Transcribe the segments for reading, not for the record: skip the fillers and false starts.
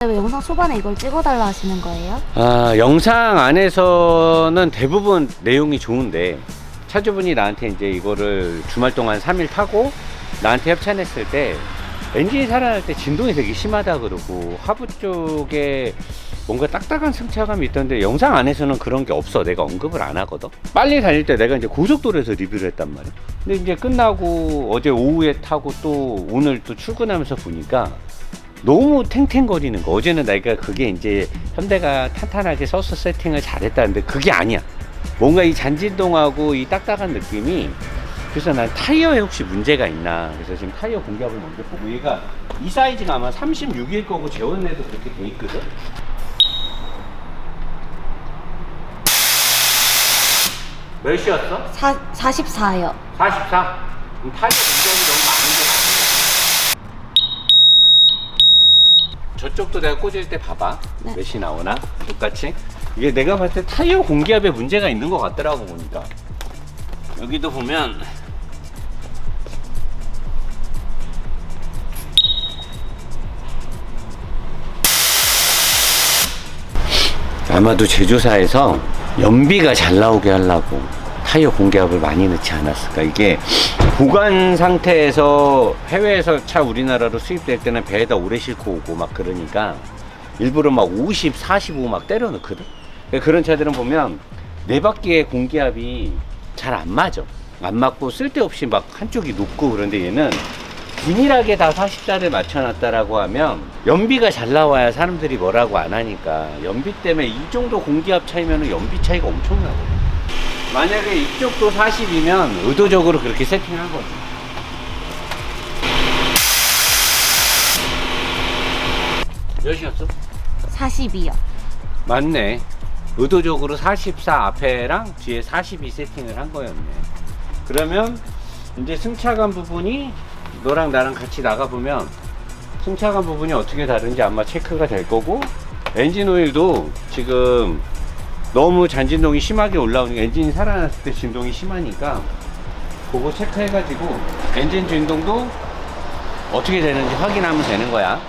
왜 영상 초반에 이걸 찍어달라 하시는 거예요? 영상 안에서는 대부분 내용이 좋은데 차주분이 나한테 이제 이거를 주말 동안 3일 타고 나한테 협찬했을 때 엔진이 살아날 때 진동이 되게 심하다 그러고 하부 쪽에 뭔가 딱딱한 승차감이 있던데 영상 안에서는 그런 게 없어. 내가 언급을 안 하거든. 빨리 달릴 때 내가 이제 고속도로에서 리뷰를 했단 말이야. 근데 이제 끝나고 어제 오후에 타고 또 오늘 또 출근하면서 보니까 너무 탱탱거리는 거. 어제는 내가 그게 이제 현대가 탄탄하게 서스 세팅을 잘했다는데 그게 아니야. 뭔가 이 잔진동하고 이 딱딱한 느낌이. 그래서 난 타이어에 혹시 문제가 있나. 그래서 지금 타이어 공기압을 먼저 보고, 얘가 이 사이즈가 아마 36일 거고 재원에도 그렇게 돼 있거든. 몇이었어? 44요. 44? 그럼 타이어 공기압이 너무 많은데. 저쪽도 내가 꽂을 때 봐봐. 네. 몇이 나오나? 똑같이. 이게 내가 봤을 때 타이어 공기압에 문제가 있는 것 같더라고, 보니까. 여기도 보면 아마도 제조사에서 연비가 잘 나오게 하려고 타이어 공기압을 많이 넣지 않았을까. 이게 보관 상태에서 해외에서 차 우리나라로 수입될 때는 배에다 오래 싣고 오고 막 그러니까 일부러 막 50, 45 막 때려 넣거든. 그런 차들은 보면 네 바퀴의 공기압이 잘 안 맞아. 안 맞고 쓸데없이 막 한쪽이 높고. 그런데 얘는 균일하게 다 44를 맞춰놨다라고 하면 연비가 잘 나와야 사람들이 뭐라고 안 하니까. 연비 때문에 이 정도 공기압 차이면 연비 차이가 엄청나거든. 만약에 이쪽도 40이면 의도적으로 그렇게 세팅한 거지. 몇이었어? 42요. 맞네. 의도적으로 44 앞에랑 뒤에 42 세팅을 한 거였네. 그러면 이제 승차감 부분이 너랑 나랑 같이 나가보면 승차감 부분이 어떻게 다른지 아마 체크가 될 거고, 엔진 오일도 지금 너무 잔진동이 심하게 올라오니까, 엔진이 살아났을 때 진동이 심하니까 그거 체크해가지고 엔진 진동도 어떻게 되는지 확인하면 되는 거야.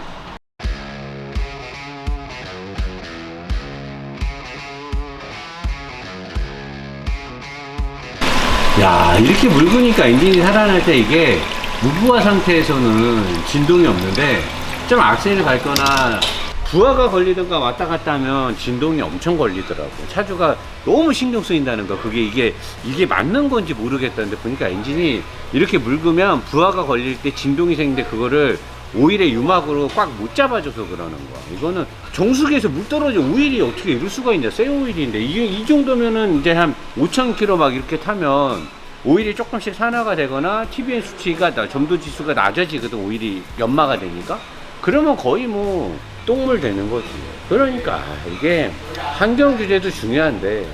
야, 이렇게 묽으니까 엔진이 살아날 때 이게 무부하 상태에서는 진동이 없는데 좀 악셀을 밟거나 부하가 걸리든가 왔다 갔다 하면 진동이 엄청 걸리더라고. 차주가 너무 신경 쓰인다는 거. 그게 이게 맞는 건지 모르겠다는데 보니까 엔진이 이렇게 묽으면 부하가 걸릴 때 진동이 생기는데 그거를 오일의 유막으로 꽉 못 잡아줘서 그러는 거야. 이거는 정수기에서 물 떨어져 오일이 어떻게 이럴 수가 있냐. 새 오일인데 이 정도면은 이제 한 5,000km 막 이렇게 타면 오일이 조금씩 산화가 되거나 TBN 수치가 점도 지수가 낮아지거든. 오일이 연마가 되니까. 그러면 거의 뭐 똥물 되는 거지. 그러니까 이게 환경 규제도 중요한데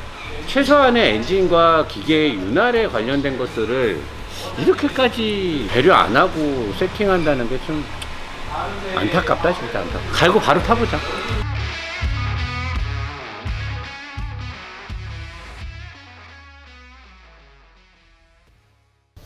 최소한의 엔진과 기계의 윤활에 관련된 것들을 이렇게까지 배려 안 하고 세팅한다는 게 좀 안타깝다. 진짜 안타깝다. 갈고 바로 타보자.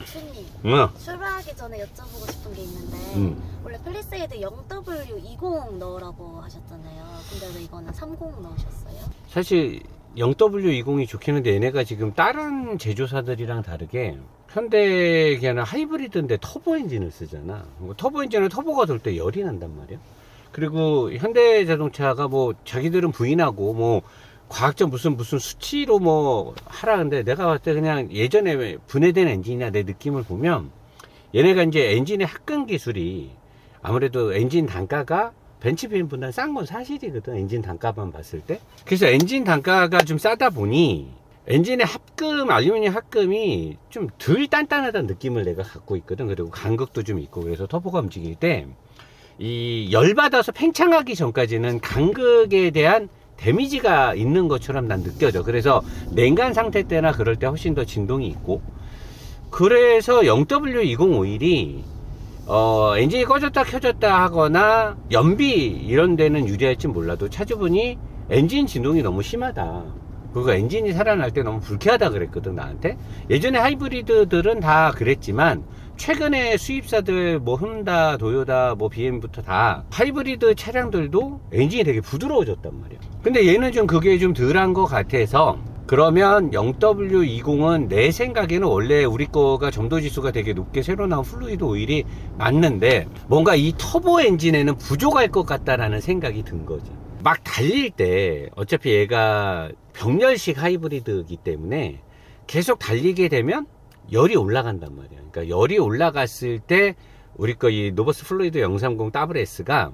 수님, 응. 출발하기 전에 여쭤보고 싶은 게 있는데 원래 플리세이드 0W20 넣으라고 하셨잖아요. 근데 왜 이거는 30 넣으셨어요? 사실 0W20이 좋긴 한데 얘네가 지금 다른 제조사들이랑 다르게 현대기아는 하이브리드인데 터보 엔진을 쓰잖아. 터보 엔진은 터보가 돌 때 열이 난단 말이야. 그리고 현대자동차가 뭐 자기들은 부인하고 뭐 과학적 무슨 수치로 뭐 하라는데, 내가 봤을 때 그냥 예전에 분해된 엔진이나 내 느낌을 보면 얘네가 이제 엔진의 합금 기술이 아무래도 엔진 단가가 벤츠비엠보다 싼 건 사실이거든. 엔진 단가만 봤을 때. 그래서 엔진 단가가 좀 싸다 보니 엔진의 합금, 알루미늄 합금이 좀 덜 단단하다는 느낌을 내가 갖고 있거든. 그리고 간극도 좀 있고. 그래서 터보가 움직일 때 이 열받아서 팽창하기 전까지는 간극에 대한 데미지가 있는 것처럼 난 느껴져. 그래서 냉간 상태 때나 그럴 때 훨씬 더 진동이 있고. 그래서 0W20 오일이 엔진이 꺼졌다 켜졌다 하거나 연비 이런 데는 유리할지 몰라도 차주분이 엔진 진동이 너무 심하다, 그거 엔진이 살아날 때 너무 불쾌하다 그랬거든 나한테. 예전에 하이브리드들은 다 그랬지만 최근에 수입사들 뭐 혼다, 도요타, 뭐 BM부터 다 하이브리드 차량들도 엔진이 되게 부드러워졌단 말이야. 근데 얘는 좀 그게 좀 덜한 것 같아서, 그러면 0W20은 내 생각에는 원래 우리 거가 점도지수가 되게 높게 새로 나온 플루이드 오일이 맞는데 뭔가 이 터보 엔진에는 부족할 것 같다라는 생각이 든 거지. 막 달릴 때 어차피 얘가 병렬식 하이브리드이기 때문에 계속 달리게 되면 열이 올라간단 말이야. 그러니까 열이 올라갔을 때 우리 거 이 노버스 플루이드 030 WS가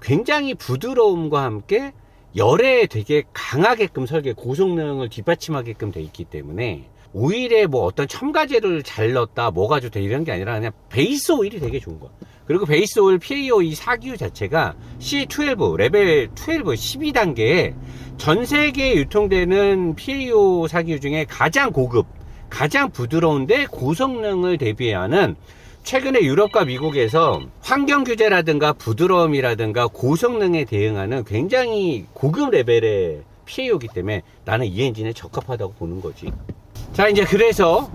굉장히 부드러움과 함께 열에 되게 강하게끔 설계, 고성능을 뒷받침하게끔 돼 있기 때문에 오일에 뭐 어떤 첨가제를 잘 넣었다, 뭐가 좋다 이런 게 아니라 그냥 베이스 오일이 되게 좋은 거야. 그리고 베이스 오일 PAO 이 사기유 자체가 C12 레벨 12 12단계에 전 세계에 유통되는 PAO 사기유 중에 가장 고급, 가장 부드러운데 고성능을 대비하는, 최근에 유럽과 미국에서 환경 규제라든가 부드러움이라든가 고성능에 대응하는 굉장히 고급 레벨의 PAO이기 때문에 나는 이 엔진에 적합하다고 보는 거지. 자, 이제 그래서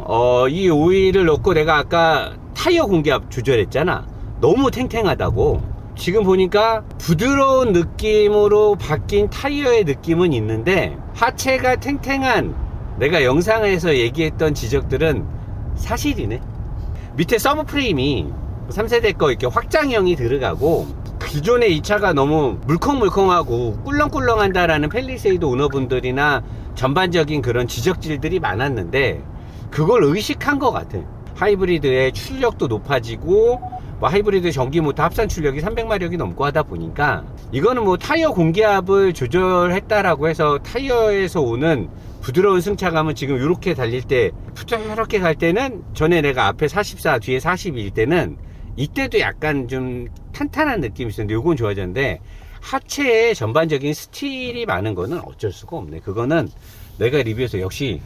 이 오일을 넣고 내가 아까 타이어 공기압 조절했잖아. 너무 탱탱하다고. 지금 보니까 부드러운 느낌으로 바뀐 타이어의 느낌은 있는데 하체가 탱탱한, 내가 영상에서 얘기했던 지적들은 사실이네. 밑에 서브 프레임이 3세대 거 이렇게 확장형이 들어가고, 기존에 이 차가 너무 물컹물컹하고 꿀렁꿀렁한다라는 펠리세이드 오너분들이나 전반적인 그런 지적질들이 많았는데 그걸 의식한 것 같아. 하이브리드의 출력도 높아지고 뭐 하이브리드 전기 모터 합산 출력이 300마력이 넘고 하다 보니까 이거는 뭐 타이어 공기압을 조절했다라고 해서 타이어에서 오는 부드러운 승차감은 지금 이렇게 달릴 때 부드럽게 갈 때는, 전에 내가 앞에 44 뒤에 42일 때는 이때도 약간 좀 탄탄한 느낌이 있었는데 요건 좋아졌는데, 하체에 전반적인 스틸이 많은 거는 어쩔 수가 없네. 그거는 내가 리뷰에서 역시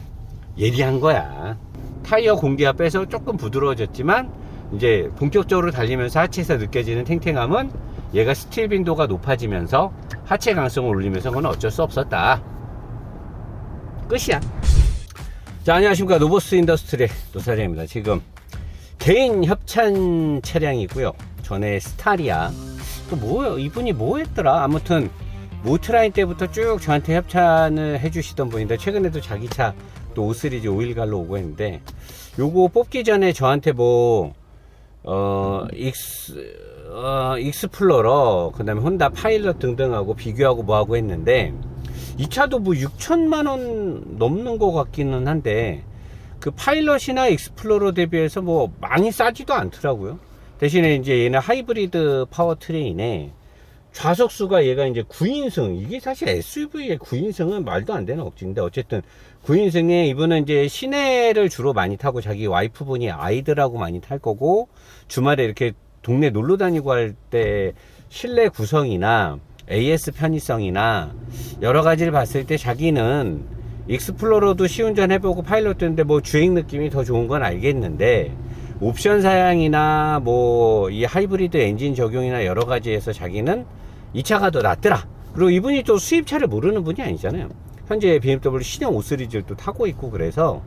예리한 거야. 타이어 공기압 빼서 조금 부드러워졌지만 이제 본격적으로 달리면서 하체에서 느껴지는 탱탱함은 얘가 스틸 빈도가 높아지면서 하체 강성을 올리면서 그건 어쩔 수 없었다. 끝이야. 자, 안녕하십니까. 노버스 인더스트리의 노사장입니다. 지금 개인 협찬 차량이고요. 전에 스타리아, 또 뭐요? 이분이 뭐 했더라? 아무튼 모트라인 때부터 쭉 저한테 협찬을 해주시던 분인데 최근에도 자기 차 또 5시리즈 5일갈로 오고 했는데, 요거 뽑기 전에 저한테 뭐 익스플로러, 그 다음에 혼다 파일럿 등등하고 비교하고 뭐하고 했는데, 이 차도 뭐 6천만원 넘는 것 같기는 한데 그 파일럿이나 익스플로러 대비해서 뭐 많이 싸지도 않더라고요. 대신에 이제 얘는 하이브리드 파워트레인에 좌석수가 얘가 이제 9인승, 이게 사실 SUV의 9인승은 말도 안 되는 억지인데, 어쨌든 9인승에 이분은 이제 시내를 주로 많이 타고 자기 와이프분이 아이들하고 많이 탈 거고, 주말에 이렇게 동네 놀러 다니고 할 때 실내 구성이나 AS 편의성이나 여러 가지를 봤을 때 자기는 익스플로러도 시운전 해보고 파일럿도 했는데 뭐 주행 느낌이 더 좋은 건 알겠는데, 옵션 사양이나 뭐 이 하이브리드 엔진 적용이나 여러 가지에서 자기는 이 차가 더 낫더라. 그리고 이분이 또 수입차를 모르는 분이 아니잖아요. 현재 BMW 신형 5시리즈를 또 타고 있고, 그래서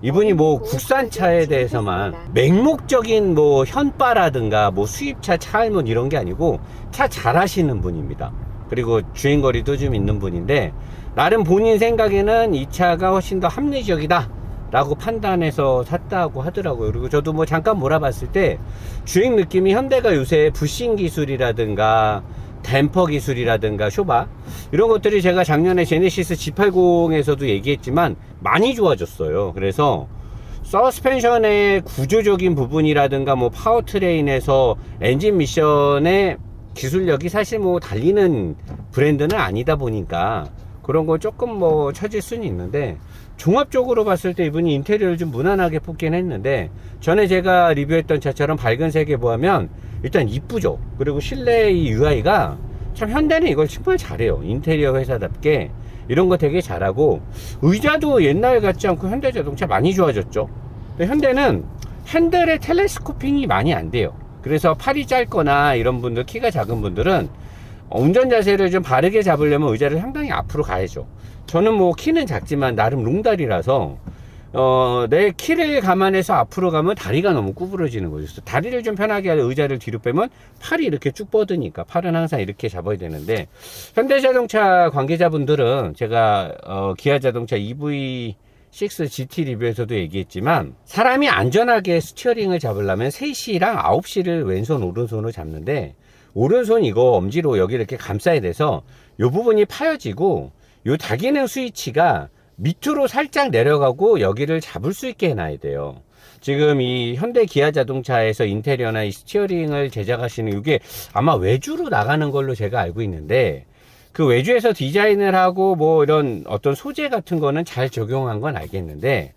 이분이 뭐 국산차에 대해서만 맹목적인 뭐 현바라든가 뭐 수입차 차알문 이런 게 아니고 차 잘 하시는 분입니다. 그리고 주행거리도 좀 있는 분인데, 나름 본인 생각에는 이 차가 훨씬 더 합리적이다 라고 판단해서 샀다고 하더라고요. 그리고 저도 뭐 잠깐 몰아봤을 때 주행 느낌이 현대가 요새 부싱 기술이라든가 댐퍼 기술이라든가 쇼바 이런 것들이 제가 작년에 제네시스 G80에서도 얘기했지만 많이 좋아졌어요. 그래서 서스펜션의 구조적인 부분이라든가 뭐 파워트레인에서 엔진 미션의 기술력이 사실 뭐 달리는 브랜드는 아니다 보니까 그런 거 조금 뭐 처질 수는 있는데, 종합적으로 봤을 때 이분이 인테리어를 좀 무난하게 뽑긴 했는데, 전에 제가 리뷰했던 차처럼 밝은 색에 보면 일단 이쁘죠. 그리고 실내 이 UI가 참, 현대는 이걸 정말 잘해요. 인테리어 회사답게 이런 거 되게 잘하고, 의자도 옛날 같지 않고 현대자동차 많이 좋아졌죠. 근데 현대는 핸들에 텔레스코핑이 많이 안 돼요. 그래서 팔이 짧거나 이런 분들, 키가 작은 분들은 운전 자세를 좀 바르게 잡으려면 의자를 상당히 앞으로 가야죠. 저는 뭐 키는 작지만 나름 롱다리라서 내 키를 감안해서 앞으로 가면 다리가 너무 구부러지는 거죠. 그래서 다리를 좀 편하게 하려 의자를 뒤로 빼면 팔이 이렇게 쭉 뻗으니까 팔은 항상 이렇게 잡아야 되는데, 현대자동차 관계자분들은 제가 기아자동차 EV6 GT 리뷰에서도 얘기했지만, 사람이 안전하게 스티어링을 잡으려면 3C랑 9C를 왼손 오른손으로 잡는데, 오른손 이거 엄지로 여기 이렇게 감싸야 돼서 이 부분이 파여지고 요 다기능 스위치가 밑으로 살짝 내려가고 여기를 잡을 수 있게 해놔야 돼요. 지금 이 현대 기아 자동차에서 인테리어나 이 스티어링을 제작하시는 이게 아마 외주로 나가는 걸로 제가 알고 있는데, 그 외주에서 디자인을 하고 뭐 이런 어떤 소재 같은 거는 잘 적용한 건 알겠는데,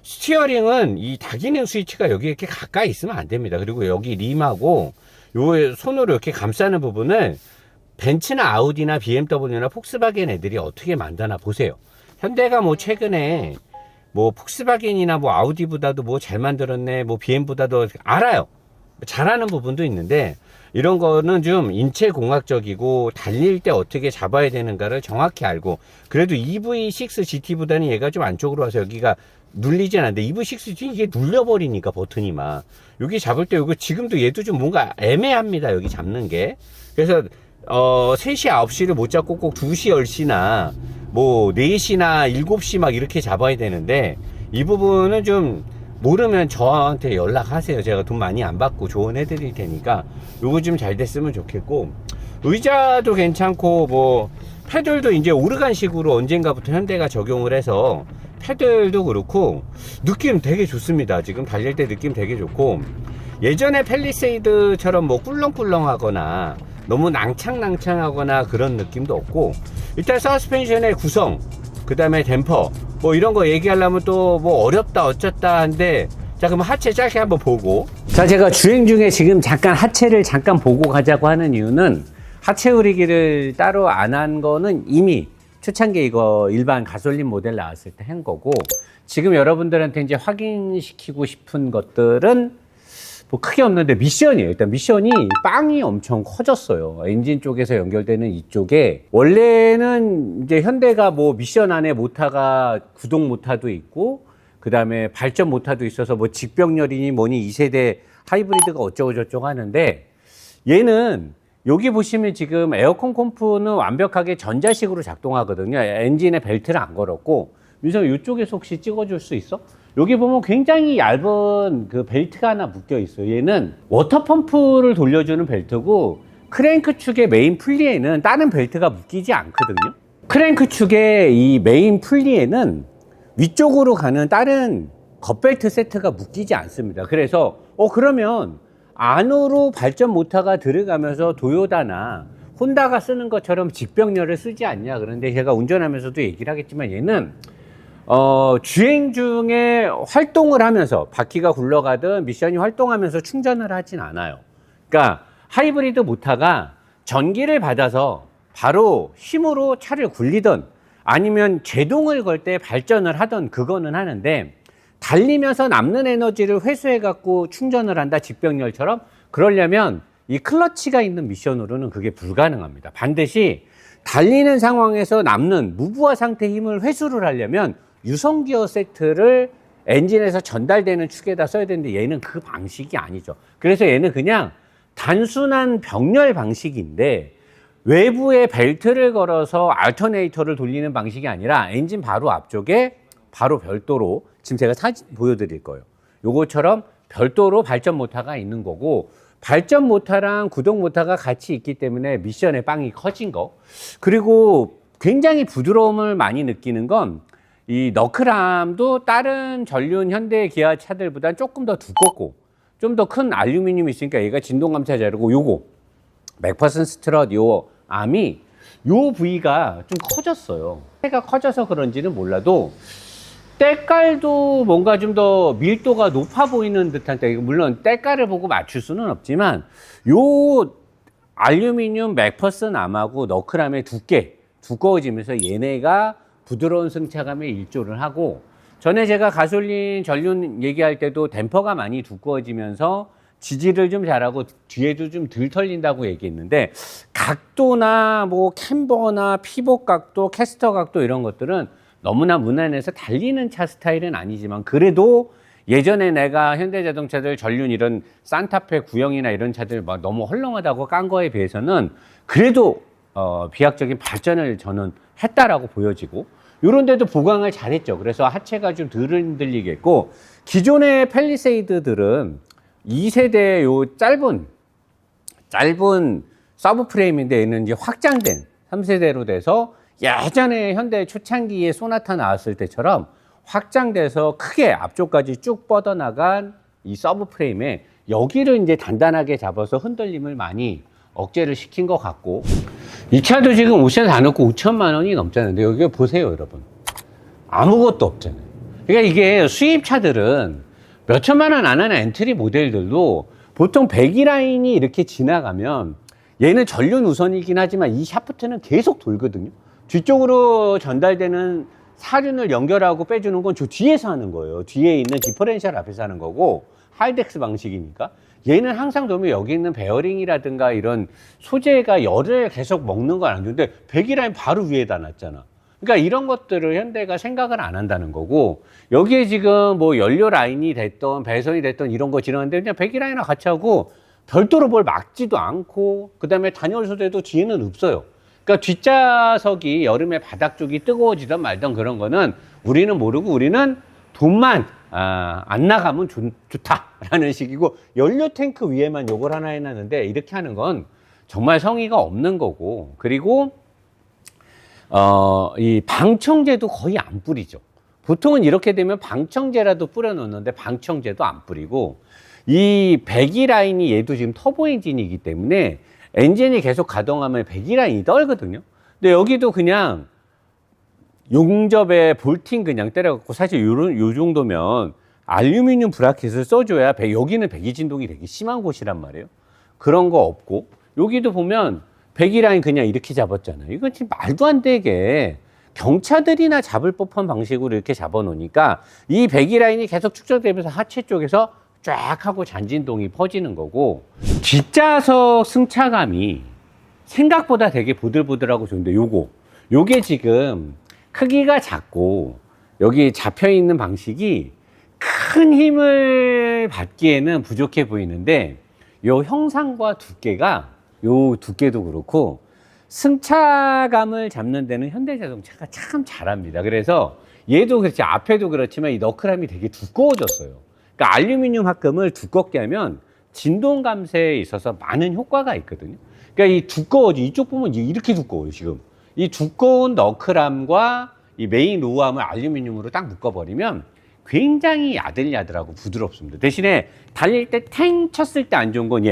스티어링은 이 다기능 스위치가 여기 이렇게 가까이 있으면 안 됩니다. 그리고 여기 림하고 요 손으로 이렇게 감싸는 부분을 벤츠나 아우디나 BMW나 폭스바겐 애들이 어떻게 만드나 보세요. 현대가 뭐 최근에 뭐 폭스바겐이나 뭐 아우디보다도 뭐 잘 만들었네, 뭐 BM보다도 알아요. 잘하는 부분도 있는데, 이런 거는 좀 인체공학적이고 달릴 때 어떻게 잡아야 되는가를 정확히 알고, 그래도 EV6 GT보다는 얘가 좀 안쪽으로 와서 여기가 눌리진 않는데, EV6 GT 이게 눌려버리니까 버튼이 막 여기 잡을 때 이거 지금도 얘도 좀 뭔가 애매합니다, 여기 잡는 게. 그래서 3시 9시를 못 잡고 꼭 2시 10시나 뭐 4시나 7시 막 이렇게 잡아야 되는데, 이 부분은 좀 모르면 저한테 연락하세요. 제가 돈 많이 안 받고 조언해 드릴 테니까 요거 좀 잘 됐으면 좋겠고, 의자도 괜찮고 뭐 패들도 이제 오르간식으로 언젠가부터 현대가 적용을 해서 패들도 그렇고 느낌 되게 좋습니다. 지금 달릴 때 느낌 되게 좋고, 예전에 팰리세이드처럼 뭐 꿀렁꿀렁하거나 너무 낭창낭창하거나 그런 느낌도 없고, 일단 서스펜션의 구성, 그 다음에 댐퍼 뭐 이런 거 얘기하려면 또 뭐 어렵다 어쩌다 한데, 자 그럼 하체 짧게 한번 보고, 자 제가 주행 중에 지금 잠깐 하체를 잠깐 보고 가자고 하는 이유는, 하체 우리기를 따로 안 한 거는 이미 초창기에 이거 일반 가솔린 모델 나왔을 때 한 거고, 지금 여러분들한테 이제 확인시키고 싶은 것들은 뭐 크게 없는데 미션이에요. 일단 미션이 빵이 엄청 커졌어요. 엔진 쪽에서 연결되는 이쪽에 원래는 이제 현대가 뭐 미션 안에 모터가 구동 모터도 있고, 그 다음에 발전 모터도 있어서 뭐 직병렬이니 뭐니 2세대 하이브리드가 어쩌고 저쩌고 하는데, 얘는 여기 보시면 지금 에어컨 컴프는 완벽하게 전자식으로 작동하거든요. 엔진에 벨트를 안 걸었고, 민서 이쪽에서 혹시 찍어줄 수 있어? 여기 보면 굉장히 얇은 그 벨트가 하나 묶여 있어요. 얘는 워터펌프를 돌려주는 벨트고, 크랭크 축의 메인 풀리에는 다른 벨트가 묶이지 않거든요. 크랭크 축의 이 메인 풀리에는 위쪽으로 가는 다른 겉벨트 세트가 묶이지 않습니다. 그래서 그러면 안으로 발전 모터가 들어가면서 도요다나 혼다가 쓰는 것처럼 직병렬을 쓰지 않냐. 그런데 제가 운전하면서도 얘기를 하겠지만, 얘는 주행 중에 활동을 하면서 바퀴가 굴러가든 미션이 활동하면서 충전을 하진 않아요. 그러니까 하이브리드 모터가 전기를 받아서 바로 힘으로 차를 굴리든 아니면 제동을 걸 때 발전을 하던 그거는 하는데, 달리면서 남는 에너지를 회수해 갖고 충전을 한다, 직병렬처럼. 그러려면 이 클러치가 있는 미션으로는 그게 불가능합니다. 반드시 달리는 상황에서 남는 무부하 상태 힘을 회수를 하려면 유성기어 세트를 엔진에서 전달되는 축에다 써야 되는데, 얘는 그 방식이 아니죠. 그래서 얘는 그냥 단순한 병렬 방식인데, 외부에 벨트를 걸어서 알터네이터를 돌리는 방식이 아니라 엔진 바로 앞쪽에 바로 별도로, 지금 제가 사진 보여드릴 거예요. 요거처럼 별도로 발전 모터가 있는 거고, 발전 모터랑 구동 모터가 같이 있기 때문에 미션의 빵이 커진 거. 그리고 굉장히 부드러움을 많이 느끼는 건, 이 너클함도 다른 전륜 현대 기아 차들보다 조금 더 두껍고 좀 더 큰 알루미늄이 있으니까 얘가 진동 감차 자르고, 요거 맥퍼슨 스트럿 요 암이 요 부위가 좀 커졌어요. 해가 커져서 그런지는 몰라도 때깔도 뭔가 좀 더 밀도가 높아 보이는 듯한 때, 물론 때깔을 보고 맞출 수는 없지만 요 알루미늄 맥퍼슨 암하고 너클함의 두꺼워지면서 얘네가 부드러운 승차감에 일조를 하고, 전에 제가 가솔린 전륜 얘기할 때도 댐퍼가 많이 두꺼워지면서 지지를 좀 잘하고 뒤에도 좀 덜 털린다고 얘기했는데, 각도나 뭐 캠버나 피봇 각도, 캐스터 각도 이런 것들은 너무나 무난해서 달리는 차 스타일은 아니지만 그래도 예전에 내가 현대자동차들 전륜 이런 산타페 구형이나 이런 차들 막 너무 헐렁하다고 깐 거에 비해서는 그래도 비약적인 발전을 저는 했다라고 보여지고 이런 데도 보강을 잘했죠. 그래서 하체가 좀 덜 흔들리겠고 기존의 팰리세이드들은 2세대 요 짧은 서브 프레임인데 얘는 이제 확장된 3세대로 돼서 예전에 현대 초창기에 소나타 나왔을 때처럼 확장돼서 크게 앞쪽까지 쭉 뻗어나간 이 서브 프레임에 여기를 이제 단단하게 잡아서 흔들림을 많이 억제를 시킨 것 같고 이 차도 지금 옵션 다 넣고 5천만 원이 넘잖아요. 근데 여기 보세요, 여러분. 아무것도 없잖아요. 그러니까 이게 수입차들은 몇 천만 원 안 하는 엔트리 모델들도 보통 배기 라인이 이렇게 지나가면 얘는 전륜 우선이긴 하지만 이 샤프트는 계속 돌거든요. 뒤쪽으로 전달되는 사륜을 연결하고 빼주는 건 저 뒤에서 하는 거예요. 뒤에 있는 디퍼렌셜 앞에서 하는 거고 하이덱스 방식이니까 얘는 항상 보면 여기 있는 베어링이라든가 이런 소재가 열을 계속 먹는 건 안 좋은데 배기 라인 바로 위에다 놨잖아. 그러니까 이런 것들을 현대가 생각을 안 한다는 거고 여기에 지금 뭐 연료 라인이 됐던 배선이 됐던 이런 거 지나는데 그냥 배기 라인이랑 같이 하고 별도로 뭘 막지도 않고 그 다음에 단열 소재도 뒤에는 없어요. 그러니까 뒷좌석이 여름에 바닥 쪽이 뜨거워지던 말던 그런 거는 우리는 모르고 우리는 돈만 안 나가면 좋다라는 식이고 연료 탱크 위에만 요걸 하나 해놨는데 이렇게 하는 건 정말 성의가 없는 거고 그리고 이 방청제도 거의 안 뿌리죠. 보통은 이렇게 되면 방청제라도 뿌려 놓는데 방청제도 안 뿌리고 이 배기 라인이 얘도 지금 터보 엔진이기 때문에 엔진이 계속 가동하면 배기 라인이 떨거든요. 근데 여기도 그냥 용접에 볼팅 그냥 때려갖고 사실 요 정도면 알루미늄 브라켓을 써줘야 여기는 배기 진동이 되게 심한 곳이란 말이에요. 그런 거 없고 여기도 보면 배기 라인 그냥 이렇게 잡았잖아요. 이건 지금 말도 안 되게 경차들이나 잡을 법한 방식으로 이렇게 잡아 놓으니까 이 배기 라인이 계속 축적되면서 하체 쪽에서 쫙 하고 잔진동이 퍼지는 거고 뒷좌석 승차감이 생각보다 되게 보들보들하고 좋은데 요게 지금 크기가 작고 여기 잡혀 있는 방식이 큰 힘을 받기에는 부족해 보이는데 요 형상과 두께가 요 두께도 그렇고 승차감을 잡는 데는 현대자동차가 참 잘합니다. 그래서 얘도 그렇지 앞에도 그렇지만 이 너클함이 되게 두꺼워졌어요. 그러니까 알루미늄 합금을 두껍게 하면 진동 감쇄에 있어서 많은 효과가 있거든요. 그러니까 이 두꺼워지 이쪽 보면 이렇게 두꺼워요. 지금 이 두꺼운 너클함과 이 메인 로우암을 알루미늄으로 딱 묶어버리면 굉장히 야들야들하고 부드럽습니다. 대신에 달릴 때 탱 쳤을 때 안 좋은 건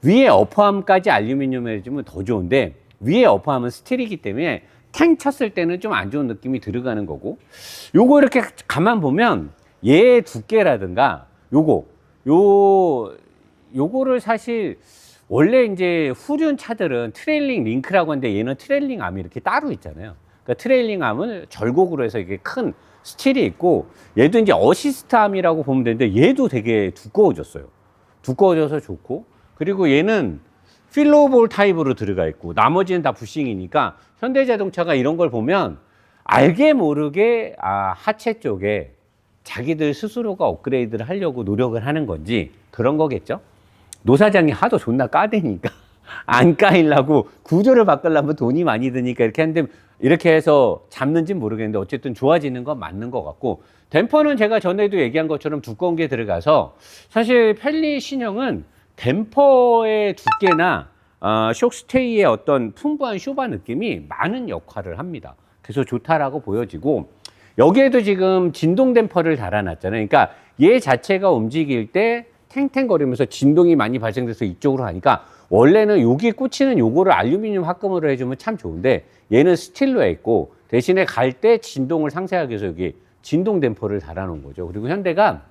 위에 어퍼암까지 알루미늄을 해주면 더 좋은데 위에 어퍼암은 스틸이기 때문에 탱 쳤을 때는 좀 안 좋은 느낌이 들어가는 거고 요거 이렇게 가만 보면 얘의 두께라든가 요거를 사실 원래 이제 후륜 차들은 트레일링 링크라고 하는데 얘는 트레일링 암이 이렇게 따로 있잖아요. 그러니까 트레일링 암을 절곡으로 해서 이게 큰 스틸이 있고 얘도 이제 어시스트 암이라고 보면 되는데 얘도 되게 두꺼워졌어요. 두꺼워져서 좋고 그리고 얘는 필로볼 타입으로 들어가 있고 나머지는 다 부싱이니까 현대자동차가 이런 걸 보면 알게 모르게 하체 쪽에 자기들 스스로가 업그레이드를 하려고 노력을 하는 건지 그런 거겠죠. 노사장이 하도 존나 까대니까 안 까이려고 구조를 바꾸려면 돈이 많이 드니까 이렇게 하는데 이렇게 해서 잡는지 모르겠는데 어쨌든 좋아지는 건 맞는 것 같고 댐퍼는 제가 전에도 얘기한 것처럼 두꺼운 게 들어가서 사실 펠리 신형은 댐퍼의 두께나 쇽스테이의 어떤 풍부한 쇼바 느낌이 많은 역할을 합니다. 그래서 좋다라고 보여지고 여기에도 지금 진동 댐퍼를 달아놨잖아요. 그러니까 얘 자체가 움직일 때 탱탱거리면서 진동이 많이 발생돼서 이쪽으로 하니까 원래는 여기 꽂히는 요거를 알루미늄 합금으로 해주면 참 좋은데 얘는 스틸로 했고 대신에 갈 때 진동을 상쇄하기 위해서 여기 진동 댐퍼를 달아놓은 거죠. 그리고 현대가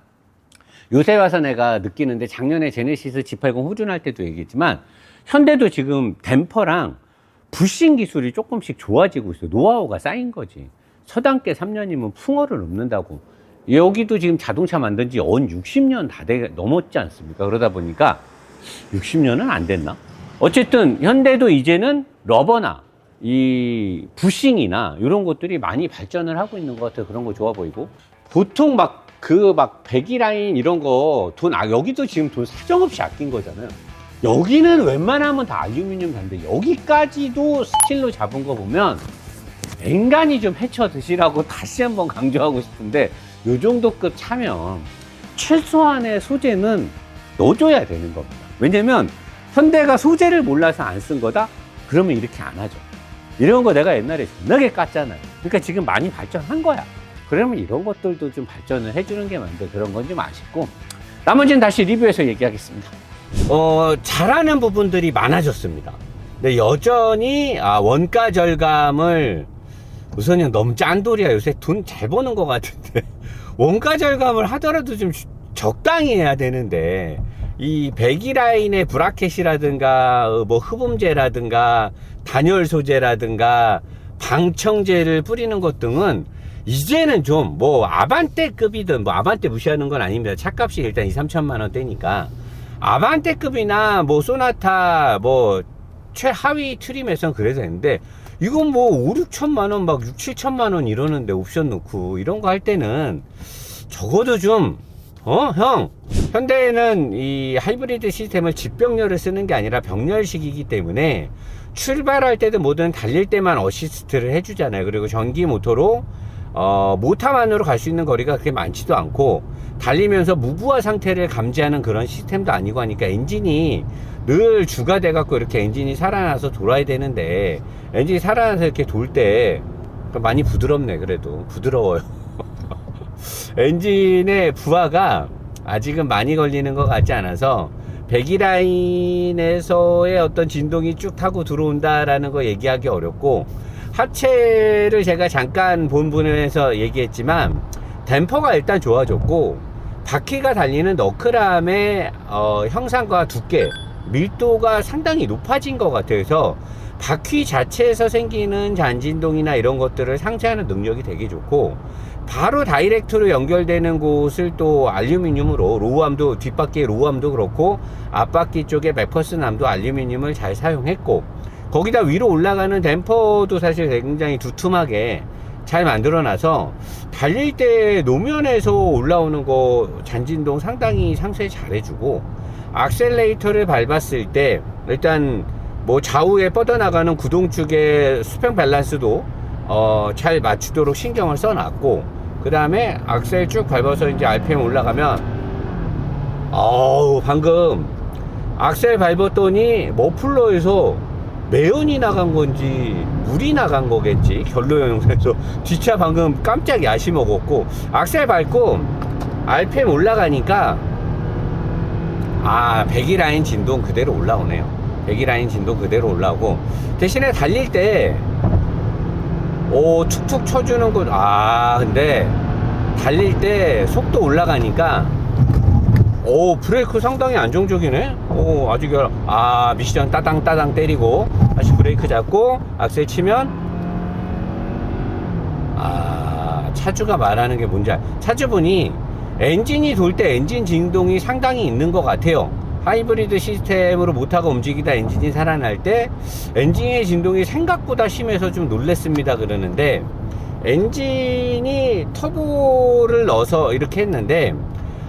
요새 와서 내가 느끼는데 작년에 제네시스 G80 후준할 때도 얘기했지만 현대도 지금 댐퍼랑 부싱 기술이 조금씩 좋아지고 있어요. 노하우가 쌓인 거지. 서당계 3년이면 풍어를 넘는다고. 여기도 지금 자동차 만든 지 60년 다 넘었지 않습니까? 그러다 보니까 60년은 안 됐나? 어쨌든 현대도 이제는 러버나 이 부싱이나 이런 것들이 많이 발전을 하고 있는 것 같아요. 그런 거 좋아 보이고. 보통 막 배기라인 이런 거 여기도 지금 돈 사정없이 아낀 거잖아요. 여기는 웬만하면 다 알루미늄 단데 여기까지도 스틸로 잡은 거 보면 엔간히 좀 헤쳐 드시라고 다시 한번 강조하고 싶은데, 요 정도 급 차면 최소한의 소재는 넣어줘야 되는 겁니다. 왜냐면 현대가 소재를 몰라서 안 쓴 거다? 그러면 이렇게 안 하죠. 이런 거 내가 옛날에 존나게 깠잖아요. 그러니까 지금 많이 발전한 거야. 그러면 이런 것들도 좀 발전을 해주는 게 맞는데 그런 건 좀 아쉽고, 나머지는 다시 리뷰해서 얘기하겠습니다. 잘하는 부분들이 많아졌습니다. 근데 여전히 원가 절감을, 우선은 너무 짠돌이야. 요새 돈 잘 버는 것 같은데 원가 절감을 하더라도 좀 적당히 해야 되는데, 이 배기라인의 브라켓이라든가 뭐 흡음재라든가 단열 소재라든가 방청재를 뿌리는 것 등은 이제는 좀 뭐 아반떼급이든, 뭐 아반떼 무시하는 건 아닙니다. 차값이 일단 2~3천만 원대니까 아반떼급이나 뭐 소나타 뭐 최하위 트림에선 그래도 되는데, 이건 뭐 5~6천만 원, 막 6~7천만 원 이러는데 옵션 넣고 이런 거 할 때는 적어도 좀 형, 현대에는 이 하이브리드 시스템을 직병렬을 쓰는 게 아니라 병렬식이기 때문에 출발할 때도 뭐든 달릴 때만 어시스트를 해주잖아요. 그리고 전기 모터로 모터만으로 갈 수 있는 거리가 그렇게 많지도 않고, 달리면서 무부하 상태를 감지하는 그런 시스템도 아니고 하니까 엔진이 늘 주가 돼 갖고 이렇게 엔진이 살아나서 돌아야 되는데, 엔진이 살아나서 이렇게 돌 때 많이 부드럽네. 그래도 부드러워요. 엔진의 부하가 아직은 많이 걸리는 것 같지 않아서 배기라인에서의 어떤 진동이 쭉 타고 들어온다라는 거 얘기하기 어렵고, 하체를 제가 잠깐 본분에서 얘기했지만 댐퍼가 일단 좋아졌고, 바퀴가 달리는 너클암의 형상과 두께, 밀도가 상당히 높아진 것 같아서 바퀴 자체에서 생기는 잔진동이나 이런 것들을 상쇄하는 능력이 되게 좋고, 바로 다이렉트로 연결되는 곳을 또 알루미늄으로, 로우암도, 뒷바퀴의 로우암도 그렇고 앞바퀴 쪽에 맥퍼슨암도 알루미늄을 잘 사용했고, 거기다 위로 올라가는 댐퍼도 사실 굉장히 두툼하게 잘 만들어 놔서 달릴 때 노면에서 올라오는 거 잔진동 상당히 상쇄 잘 해주고, 악셀레이터를 밟았을 때 일단 뭐 좌우에 뻗어나가는 구동축의 수평 밸런스도 잘 맞추도록 신경을 써놨고, 그 다음에 악셀 쭉 밟아서 이제 RPM 올라가면, 방금 악셀 밟았더니 머플러에서 매연이 나간 건지 물이 나간 거겠지, 결로 영상에서. 뒷차 방금 깜짝 야시 먹었고, 악셀 밟고 RPM 올라가니까 배기라인 진동 그대로 올라오네요. 배기라인 진동 그대로 올라오고, 대신에 달릴 때 툭툭 쳐주는 거. 근데 달릴 때 속도 올라가니까 브레이크 상당히 안정적이네. 아주 미션 따당 때리고 다시 브레이크 잡고 악셀 치면, 차주가 말하는 게 뭔지 차주분이 엔진이 돌 때 엔진 진동이 상당히 있는 것 같아요. 하이브리드 시스템으로 모터가 움직이다 엔진이 살아날 때 엔진의 진동이 생각보다 심해서 좀 놀랬습니다 그러는데, 엔진이 터보를 넣어서 이렇게 했는데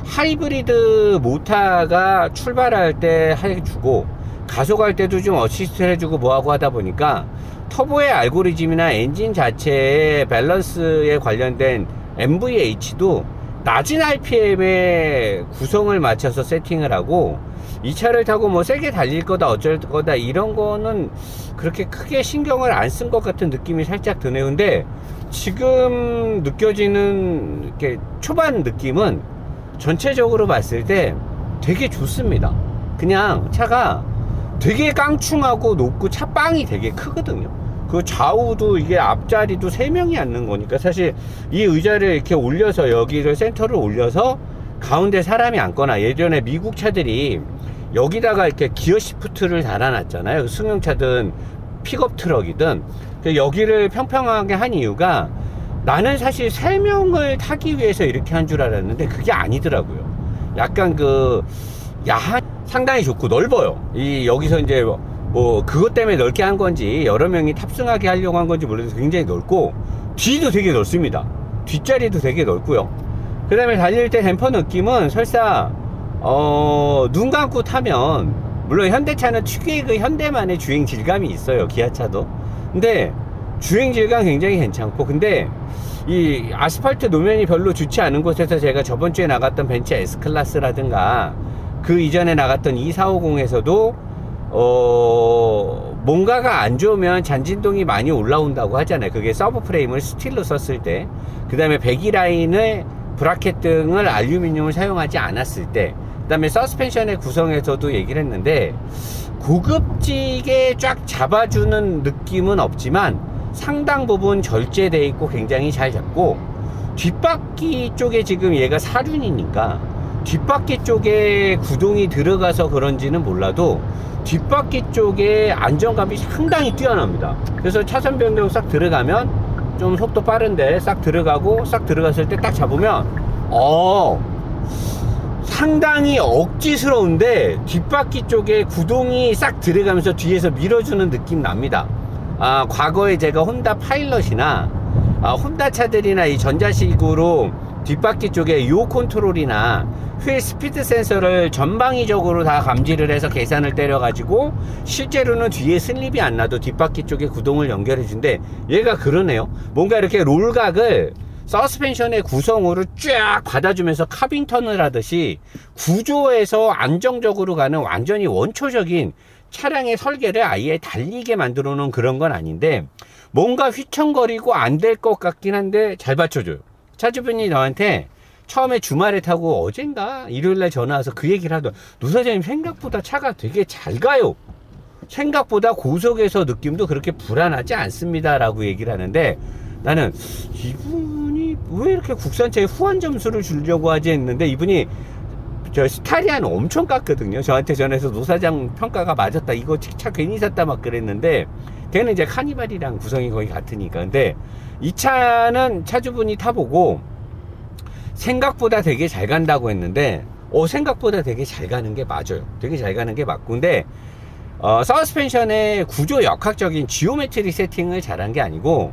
하이브리드 모터가 출발할 때 해주고 가속할 때도 좀 어시스트 해주고 뭐하고 하다 보니까 터보의 알고리즘이나 엔진 자체의 밸런스에 관련된 MVH도 낮은 RPM의 구성을 맞춰서 세팅을 하고, 이 차를 타고 뭐 세게 달릴 거다 어쩔 거다 이런 거는 그렇게 크게 신경을 안 쓴 것 같은 느낌이 살짝 드네요. 근데 지금 느껴지는 이렇게 초반 느낌은 전체적으로 봤을 때 되게 좋습니다. 그냥 차가 되게 깡충하고 높고 차빵이 되게 크거든요. 그 좌우도 이게 앞자리도 3명이 앉는 거니까, 사실 이 의자를 이렇게 올려서 여기를 센터를 올려서 가운데 사람이 앉거나, 예전에 미국 차들이 여기다가 이렇게 기어 시프트를 달아놨잖아요. 승용차든 픽업 트럭이든. 여기를 평평하게 한 이유가, 나는 사실 3명을 타기 위해서 이렇게 한 줄 알았는데 그게 아니더라고요. 약간 야한, 상당히 좋고 넓어요. 여기서 이제 뭐 그것 때문에 넓게 한 건지 여러 명이 탑승하게 하려고 한 건지 몰라도 굉장히 넓고, 뒤도 되게 넓습니다. 뒷자리도 되게 넓고요. 그 다음에 달릴 때 댐퍼 느낌은 설사 눈 감고 타면, 물론 현대차는 특유의 그 현대만의 주행 질감이 있어요, 기아차도. 근데 주행 질감 굉장히 괜찮고, 근데 이 아스팔트 노면이 별로 좋지 않은 곳에서 제가 저번 주에 나갔던 벤츠 S클래스라든가 그 이전에 나갔던 2450에서도 뭔가가 안 좋으면 잔진동이 많이 올라온다고 하잖아요. 그게 서브 프레임을 스틸로 썼을 때, 그 다음에 배기 라인의 브라켓 등을 알루미늄을 사용하지 않았을 때, 그 다음에 서스펜션의 구성에서도 얘기를 했는데, 고급지게 쫙 잡아주는 느낌은 없지만 상당 부분 절제되어 있고 굉장히 잘 잡고, 뒷바퀴 쪽에 지금 얘가 사륜이니까 뒷바퀴 쪽에 구동이 들어가서 그런지는 몰라도 뒷바퀴 쪽에 안정감이 상당히 뛰어납니다. 그래서 차선 변경 싹 들어가면 좀 속도 빠른데 싹 들어가고, 싹 들어갔을 때 딱 잡으면 상당히 억지스러운데 뒷바퀴 쪽에 구동이 싹 들어가면서 뒤에서 밀어주는 느낌 납니다. 과거에 제가 혼다 파일럿이나 혼다 차들이나 이 전자식으로 뒷바퀴 쪽에 요 컨트롤이나 휠 스피드 센서를 전방위적으로 다 감지를 해서 계산을 때려가지고 실제로는 뒤에 슬립이 안 나도 뒷바퀴 쪽에 구동을 연결해준대. 얘가 그러네요. 뭔가 이렇게 롤각을 서스펜션의 구성으로 쫙 받아주면서 카빙 턴을 하듯이 구조에서 안정적으로 가는 완전히 원초적인 차량의 설계를 아예 달리게 만들어 놓은 그런 건 아닌데, 뭔가 휘청거리고 안 될 것 같긴 한데 잘 받쳐줘요. 차주분이 저한테 처음에 주말에 타고 어젠가 일요일날 전화 와서 그 얘기를 하더라고요. 노 사장님, 생각보다 차가 되게 잘 가요. 생각보다 고속에서 느낌도 그렇게 불안하지 않습니다 라고 얘기를 하는데, 나는 이분이 왜 이렇게 국산차에 후한 점수를 주려고 하지 했는데, 이분이 저 스타리안 엄청 깠거든요. 저한테 전해서 노사장 평가가 맞았다, 이거 차 괜히 샀다 막 그랬는데, 걔는 이제 카니발이랑 구성이 거의 같으니까. 근데 이 차는 차주분이 타보고 생각보다 되게 잘 간다고 했는데, 생각보다 되게 잘 가는 게 맞아요. 되게 잘 가는 게 맞고, 근데 서스펜션의 구조 역학적인 지오메트리 세팅을 잘한 게 아니고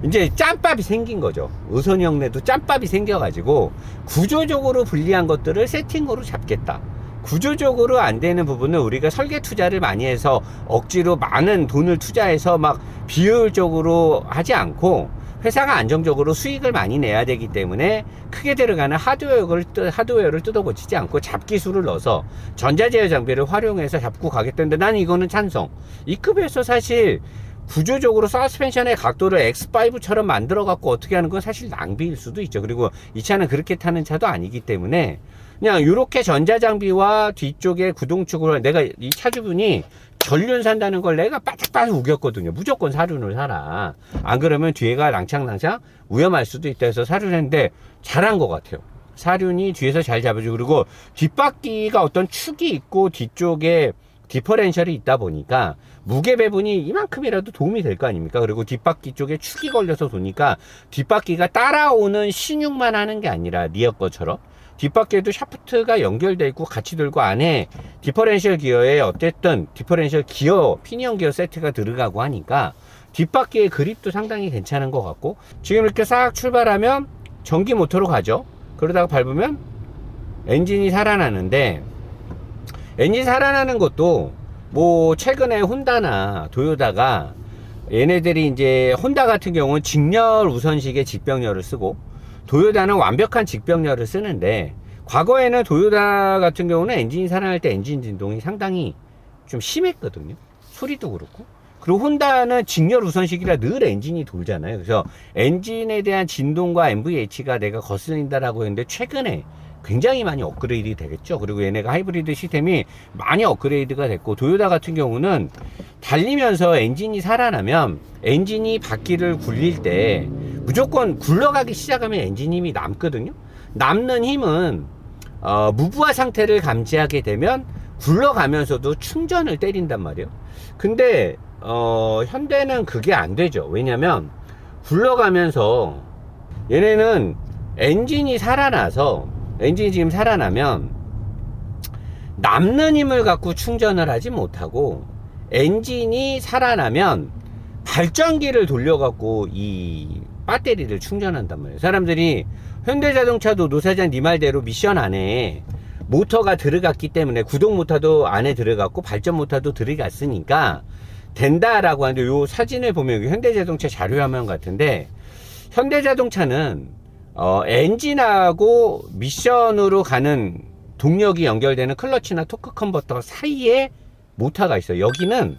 이제 짬밥이 생긴 거죠. 의선형 내도 짬밥이 생겨가지고 구조적으로 불리한 것들을 세팅으로 잡겠다. 구조적으로 안 되는 부분은 우리가 설계 투자를 많이 해서 억지로 많은 돈을 투자해서 막 비효율적으로 하지 않고, 회사가 안정적으로 수익을 많이 내야 되기 때문에 크게 들어가는 하드웨어를 뜯어 고치지 않고 잡기술을 넣어서 전자제어 장비를 활용해서 잡고 가겠다는데, 나는 이거는 찬성. 이 급에서 사실 구조적으로 서스펜션의 각도를 X5처럼 만들어 갖고 어떻게 하는 건 사실 낭비일 수도 있죠. 그리고 이 차는 그렇게 타는 차도 아니기 때문에 그냥 이렇게 전자장비와 뒤쪽에 구동축으로, 내가 이 차주분이 전륜 산다는 걸 내가 바짝바짝 우겼거든요. 무조건 사륜을 사라, 안 그러면 뒤에가 낭창낭창 위험할 수도 있다 해서 사륜 했는데 잘한 것 같아요. 사륜이 뒤에서 잘 잡아주고, 그리고 뒷바퀴가 어떤 축이 있고 뒤쪽에 디퍼렌셜이 있다 보니까 무게 배분이 이만큼이라도 도움이 될 거 아닙니까? 그리고 뒷바퀴 쪽에 축이 걸려서 도니까 뒷바퀴가 따라오는 신용만 하는 게 아니라 리어 거처럼 뒷바퀴에도 샤프트가 연결되어 있고 같이 들고, 안에 디퍼렌셜 기어에 어쨌든 디퍼렌셜 기어, 피니언 기어 세트가 들어가고 하니까 뒷바퀴의 그립도 상당히 괜찮은 것 같고, 지금 이렇게 싹 출발하면 전기 모터로 가죠. 그러다가 밟으면 엔진이 살아나는데, 엔진 살아나는 것도 뭐 최근에 혼다나 도요타가, 얘네들이 이제 혼다 같은 경우는 직렬 우선식의 직병렬을 쓰고 도요타는 완벽한 직병렬을 쓰는데, 과거에는 도요타 같은 경우는 엔진이 살아날 때 엔진 진동이 상당히 좀 심했거든요. 소리도 그렇고. 그리고 혼다는 직렬 우선식이라 늘 엔진이 돌잖아요. 그래서 엔진에 대한 진동과 NVH가 내가 거슬린다라고 했는데, 최근에 굉장히 많이 업그레이드 되겠죠. 그리고 얘네가 하이브리드 시스템이 많이 업그레이드가 됐고, 도요타 같은 경우는 달리면서 엔진이 살아나면 엔진이 바퀴를 굴릴 때 무조건 굴러가기 시작하면 엔진 힘이 남거든요. 남는 힘은 무부하 상태를 감지하게 되면 굴러가면서도 충전을 때린단 말이에요. 근데 현대는 그게 안 되죠. 왜냐면 굴러가면서 얘네는 엔진이 지금 살아나면 남는 힘을 갖고 충전을 하지 못하고 엔진이 살아나면 발전기를 돌려갖고 이 배터리를 충전한단 말이에요. 사람들이 현대자동차도 노사장 네 말대로 미션 안에 모터가 들어갔기 때문에 구동 모터도 안에 들어갔고 발전 모터도 들어갔으니까 된다라고 하는데, 요 사진을 보면 현대자동차 자료화면 같은데, 현대자동차는 엔진하고 미션으로 가는 동력이 연결되는 클러치나 토크 컨버터 사이에 모터가 있어요. 여기는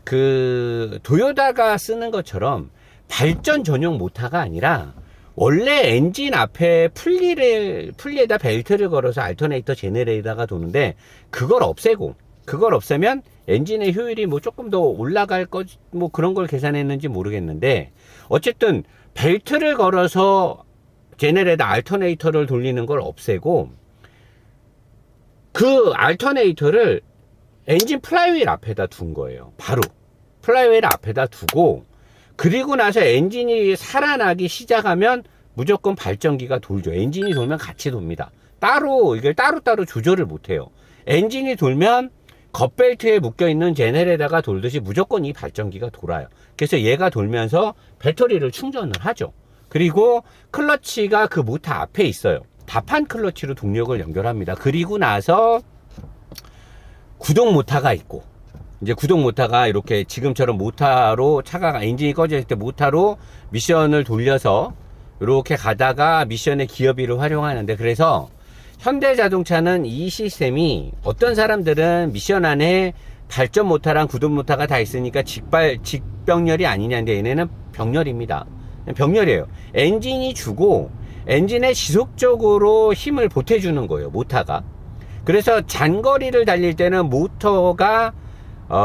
그 도요타가 쓰는 것처럼 발전 전용 모터가 아니라 원래 엔진 앞에 풀리에다 벨트를 걸어서 알터네이터 제네레이터가 도는데, 그걸 없애면 엔진의 효율이 뭐 조금 더 올라갈 뭐 그런 걸 계산했는지 모르겠는데, 어쨌든 벨트를 걸어서 제네레이터 알터네이터를 돌리는 걸 없애고, 그 알터네이터를 엔진 플라이휠 앞에다 둔 거예요. 바로 플라이휠 앞에다 두고, 그리고 나서 엔진이 살아나기 시작하면 무조건 발전기가 돌죠. 엔진이 돌면 같이 돕니다. 이걸 따로따로 조절을 못해요. 엔진이 돌면 겉벨트에 묶여있는 제네레이터가 돌듯이 무조건 이 발전기가 돌아요. 그래서 얘가 돌면서 배터리를 충전을 하죠. 그리고 클러치가 그 모터 앞에 있어요. 다판 클러치로 동력을 연결합니다. 그리고 나서 구동 모터가 있고, 이제 구동 모터가 이렇게 지금처럼 모터로 차가 엔진이 꺼져 있을 때 모터로 미션을 돌려서 이렇게 가다가 미션의 기어비를 활용하는데, 그래서 현대자동차는 이 시스템이, 어떤 사람들은 미션 안에 발전 모터랑 구동 모터가 다 있으니까 직병렬이 아니냐는데, 얘네는 병렬입니다. 병렬이에요. 엔진이 주고 엔진에 지속적으로 힘을 보태주는 거예요, 모터가. 그래서 장거리를 달릴 때는 모터가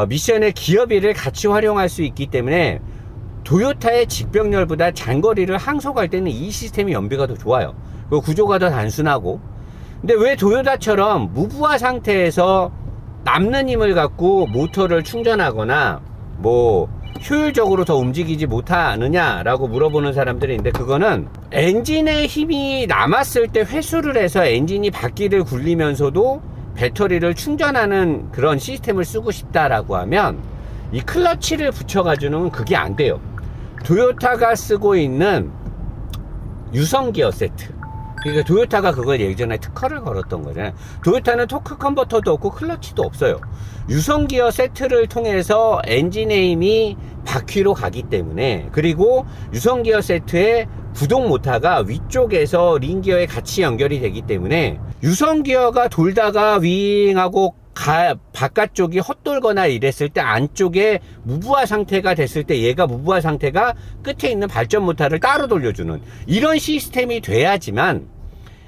미션의 기어비를 같이 활용할 수 있기 때문에 도요타의 직병렬보다 장거리를 항속할 때는 이 시스템이 연비가 더 좋아요. 그 구조가 더 단순하고. 근데 왜 도요타처럼 무부하 상태에서 남는 힘을 갖고 모터를 충전하거나 뭐 효율적으로 더 움직이지 못하느냐라고 물어보는 사람들이 있는데, 그거는 엔진의 힘이 남았을 때 회수를 해서 엔진이 바퀴를 굴리면서도 배터리를 충전하는 그런 시스템을 쓰고 싶다라고 하면 이 클러치를 붙여가지고는 그게 안 돼요. 도요타가 쓰고 있는 유성기어 세트, 그러니까 도요타가 그걸 예전에 특허를 걸었던 거잖아요. 도요타는 토크 컨버터도 없고 클러치도 없어요. 유성기어 세트를 통해서 엔진의 힘이 바퀴로 가기 때문에, 그리고 유성기어 세트에 구동 모터가 위쪽에서 링기어에 같이 연결이 되기 때문에 유성기어가 돌다가 윙하고 바깥쪽이 헛돌거나 이랬을 때 안쪽에 무부하 상태가 됐을 때 얘가 무부하 상태가 끝에 있는 발전 모터를 따로 돌려주는 이런 시스템이 돼야지만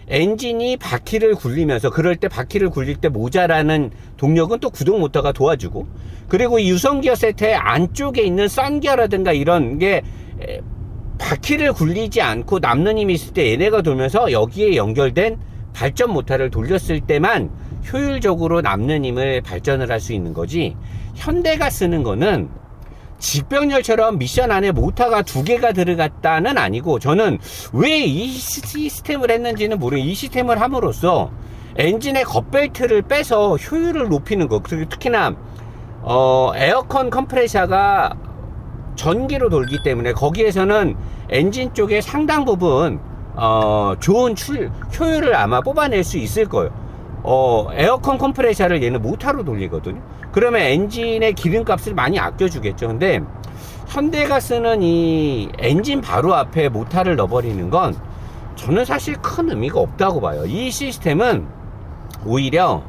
엔진이 바퀴를 굴리면서, 그럴 때 바퀴를 굴릴 때 모자라는 동력은 또 구동 모터가 도와주고, 그리고 이 유성기어 세트의 안쪽에 있는 썬기어라든가 이런 게 바퀴를 굴리지 않고 남는 힘이 있을 때 얘네가 돌면서 여기에 연결된 발전 모터를 돌렸을 때만 효율적으로 남는 힘을 발전을 할 수 있는 거지, 현대가 쓰는 거는 직병렬처럼 미션 안에 모터가 2개가 들어갔다는 아니고, 저는 왜 이 시스템을 했는지는 모르겠어요. 이 시스템을 함으로써 엔진의 겉벨트를 빼서 효율을 높이는 거, 특히나 에어컨 컴프레셔가 전기로 돌기 때문에 거기에서는 엔진 쪽에 상당 부분 좋은 효율을 아마 뽑아낼 수 있을 거예요. 에어컨 컴프레셔를 얘는 모터로 돌리거든요. 그러면 엔진의 기름값을 많이 아껴주겠죠. 근데 현대가 쓰는 이 엔진 바로 앞에 모터를 넣어버리는 건 저는 사실 큰 의미가 없다고 봐요. 이 시스템은 오히려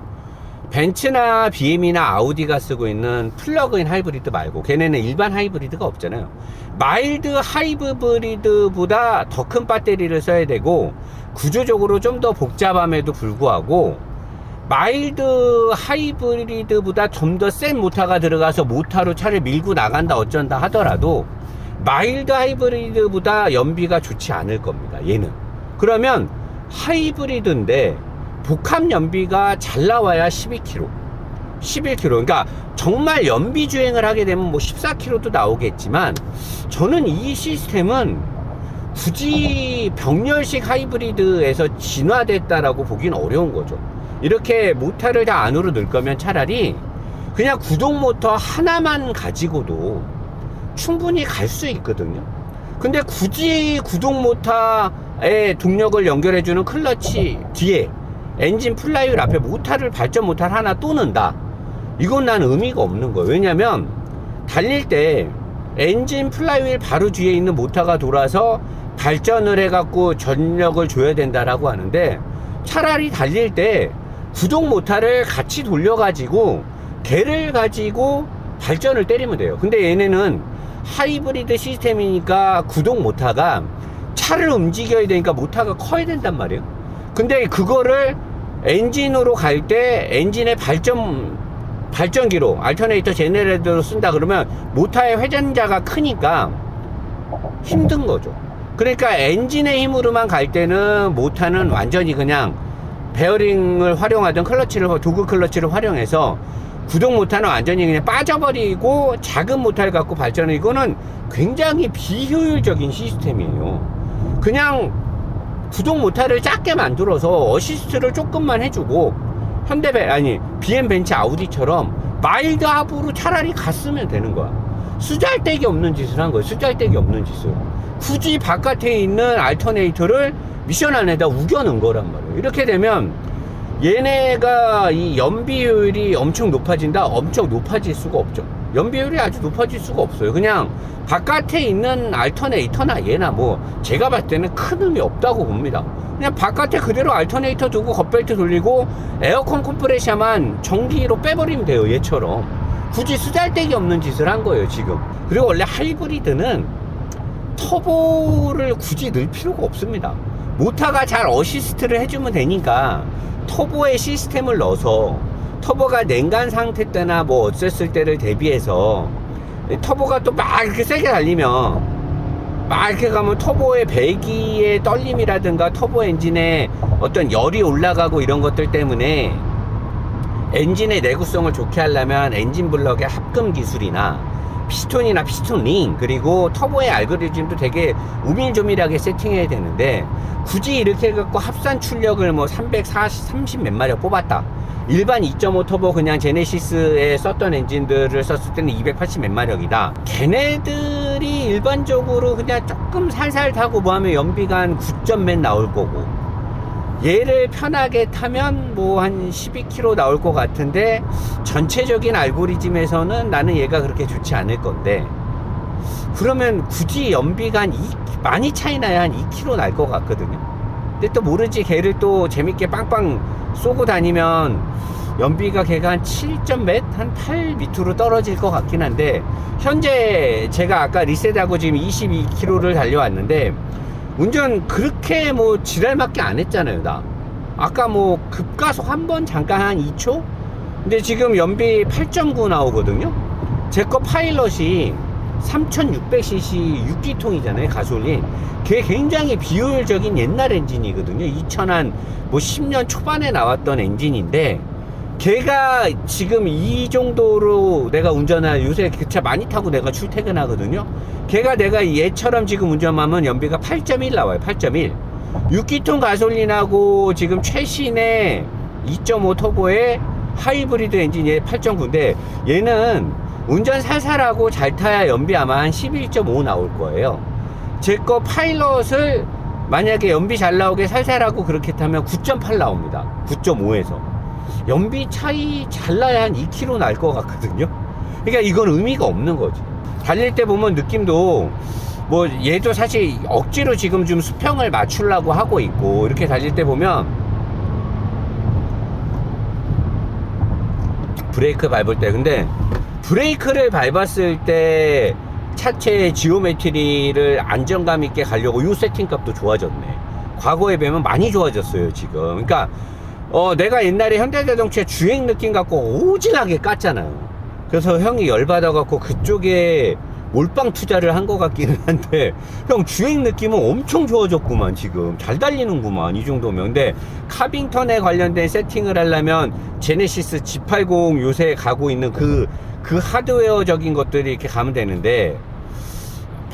벤츠나 BM이나 아우디가 쓰고 있는 플러그인 하이브리드 말고, 걔네는 일반 하이브리드가 없잖아요. 마일드 하이브리드보다 더 큰 배터리를 써야 되고, 구조적으로 좀 더 복잡함에도 불구하고 마일드 하이브리드보다 좀 더 센 모터가 들어가서 모터로 차를 밀고 나간다 어쩐다 하더라도 마일드 하이브리드보다 연비가 좋지 않을 겁니다, 얘는. 그러면 하이브리드인데 복합 연비가 잘 나와야 12km. 그러니까 정말 연비 주행을 하게 되면 뭐 14km도 나오겠지만, 저는 이 시스템은 굳이 병렬식 하이브리드에서 진화됐다라고 보긴 어려운 거죠. 이렇게 모터를 다 안으로 넣을 거면 차라리 그냥 구동 모터 하나만 가지고도 충분히 갈 수 있거든요. 근데 굳이 구동 모터에 동력을 연결해주는 클러치 뒤에 엔진 플라이휠 앞에 모터를 발전 모터를 하나 또 넣는다. 이건 난 의미가 없는 거예요. 왜냐면 달릴 때 엔진 플라이휠 바로 뒤에 있는 모터가 돌아서 발전을 해갖고 전력을 줘야 된다라고 하는데, 차라리 달릴 때 구동 모터를 같이 돌려가지고 걔를 가지고 발전을 때리면 돼요. 근데 얘네는 하이브리드 시스템이니까 구동 모터가 차를 움직여야 되니까 모터가 커야 된단 말이에요. 근데 그거를 엔진으로 갈 때 엔진의 발전기로 알터네이터 제네레이터로 쓴다 그러면 모터의 회전자가 크니까 힘든 거죠. 그러니까 엔진의 힘으로만 갈 때는 모터는 완전히 그냥 베어링을 활용하던 도구 클러치를 활용해서 구동 모터는 완전히 그냥 빠져버리고 작은 모터를 갖고 발전을, 이거는 굉장히 비효율적인 시스템이에요. 그냥 구동 모터를 작게 만들어서 어시스트를 조금만 해주고 BM 벤츠 아우디처럼 마일드 합으로 차라리 갔으면 되는 거야. 쓰잘데기 없는 짓을 한 거예요. 쓰잘데기 없는 짓을. 굳이 바깥에 있는 알터네이터를 미션 안에다 우겨놓은 거란 말이에요. 이렇게 되면 얘네가 이 연비율이 엄청 높아진다? 엄청 높아질 수가 없죠. 연비율이 아주 높아질 수가 없어요. 그냥 바깥에 있는 알터네이터나 얘나 뭐 제가 봤을 때는 큰 의미 없다고 봅니다. 그냥 바깥에 그대로 알터네이터 두고 겉벨트 돌리고 에어컨 컴프레셔만 전기로 빼버리면 돼요. 얘처럼 굳이 쓰잘데기 없는 짓을 한 거예요 지금. 그리고 원래 하이브리드는 터보를 굳이 넣을 필요가 없습니다. 모터가 잘 어시스트를 해주면 되니까 터보의 시스템을 넣어서 터보가 냉간 상태 때나 뭐 어쨌을 때를 대비해서 터보가 또 막 이렇게 세게 달리면 막 이렇게 가면 터보의 배기의 떨림이라든가 터보 엔진의 어떤 열이 올라가고 이런 것들 때문에 엔진의 내구성을 좋게 하려면 엔진 블럭의 합금 기술이나 피스톤이나 피스톤 링, 그리고 터보의 알고리즘도 되게 우밀조밀하게 세팅해야 되는데, 굳이 이렇게 해갖고 합산 출력을 뭐 330 몇 마력 뽑았다. 일반 2.5 터보 그냥 제네시스에 썼던 엔진들을 썼을 때는 280 몇 마력이다. 걔네들이 일반적으로 그냥 조금 살살 타고 뭐 하면 연비가 한 9점 몇 나올 거고, 얘를 편하게 타면 뭐 한 12km 나올 것 같은데, 전체적인 알고리즘에서는 나는 얘가 그렇게 좋지 않을 건데, 그러면 굳이 연비가 많이 차이 나야 한 2km 날 것 같거든요. 근데 또 모르지, 걔를 또 재밌게 빵빵 쏘고 다니면 연비가 걔가 한 7점 몇? 한 8 밑으로 떨어질 것 같긴 한데, 현재 제가 아까 리셋하고 지금 22km를 달려왔는데 운전 그렇게 뭐 지랄맞게 안 했잖아요. 나 아까 뭐 급가속 한 번 잠깐 한 2초? 근데 지금 연비 8.9 나오거든요. 제 거 파일럿이 3600cc 6기통이잖아요, 가솔린. 걔 굉장히 비효율적인 옛날 엔진이거든요. 2000한 뭐 10년 초반에 나왔던 엔진인데, 걔가 지금 이 정도로 내가 운전할, 요새 그 차 많이 타고 내가 출퇴근하거든요. 걔가 내가 얘처럼 지금 운전하면 연비가 8.1 나와요. 8.1. 6기통 가솔린하고 지금 최신의 2.5 터보의 하이브리드 엔진 얘 8.9인데, 얘는 운전 살살하고 잘 타야 연비 아마 한 11.5 나올 거예요. 제 거 파일럿을 만약에 연비 잘 나오게 살살하고 그렇게 타면 9.8 나옵니다. 9.5에서 연비 차이 잘 나야 한 2km 날 것 같거든요. 그러니까 이건 의미가 없는 거지. 달릴 때 보면 느낌도 뭐 얘도 사실 억지로 지금 좀 수평을 맞추려고 하고 있고, 이렇게 달릴 때 보면 브레이크 밟을 때, 근데 브레이크를 밟았을 때 차체의 지오메트리를 안정감 있게 가려고 이 세팅 값도 좋아졌네. 과거에 비하면 많이 좋아졌어요 지금. 그러니까 내가 옛날에 현대자동차 주행 느낌 갖고 오지하게 깠잖아요. 그래서 형이 열받아 갖고 그쪽에 몰빵 투자를 한 것 같기는 한데, 형 주행 느낌은 엄청 좋아졌구만. 지금 잘 달리는구만 이 정도면. 근데 카빙턴에 관련된 세팅을 하려면 제네시스 G80 요새 가고 있는 그 하드웨어적인 것들이 이렇게 가면 되는데,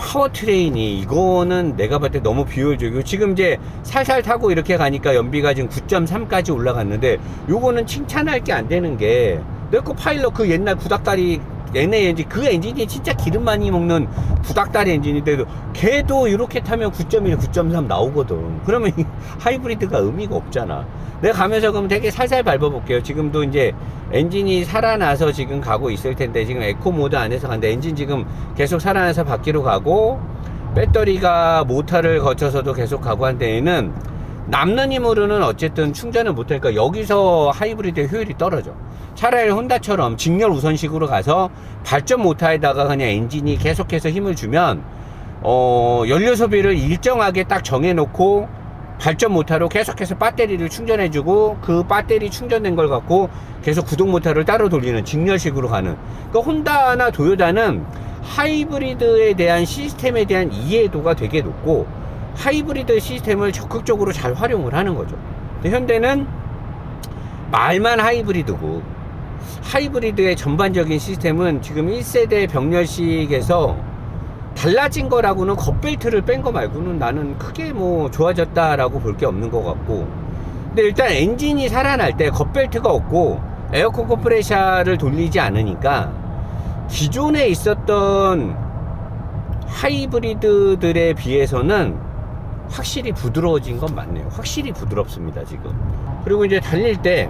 파워트레인이 이거는 내가 봤을 때 너무 비효율적이고, 지금 이제 살살 타고 이렇게 가니까 연비가 지금 9.3까지 올라갔는데, 요거는 칭찬할 게 안 되는 게, 내 거 파일럿 그 옛날 구닥다리 NA 엔진, 그 엔진이 진짜 기름 많이 먹는 구닥다리 엔진인데도 걔도 이렇게 타면 9.1, 9.3 나오거든. 그러면 이 하이브리드가 의미가 없잖아. 내가 가면서 그럼 되게 살살 밟아볼게요. 지금도 이제 엔진이 살아나서 지금 가고 있을 텐데, 지금 에코 모드 안에서 간데, 엔진 지금 계속 살아나서 바퀴로 가고, 배터리가 모터를 거쳐서도 계속 가고 한 데에는 남는 힘으로는 어쨌든 충전을 못하니까 여기서 하이브리드의 효율이 떨어져. 차라리 혼다처럼 직렬 우선식으로 가서 발전 모터에다가 그냥 엔진이 계속해서 힘을 주면 연료 소비를 일정하게 딱 정해놓고 발전 모터로 계속해서 배터리를 충전해주고, 그 배터리 충전된 걸 갖고 계속 구동 모터를 따로 돌리는 직렬식으로 가는. 그러니까 혼다나 도요타는 하이브리드에 대한 시스템에 대한 이해도가 되게 높고 하이브리드 시스템을 적극적으로 잘 활용을 하는 거죠. 근데 현대는 말만 하이브리드고, 하이브리드의 전반적인 시스템은 지금 1세대 병렬식에서 달라진 거라고는 겉벨트를 뺀 거 말고는 나는 크게 뭐 좋아졌다라고 볼 게 없는 것 같고, 근데 일단 엔진이 살아날 때 겉벨트가 없고 에어컨 컴프레셔를 돌리지 않으니까 기존에 있었던 하이브리드들에 비해서는 확실히 부드러워진 건 맞네요. 확실히 부드럽습니다 지금. 그리고 이제 달릴 때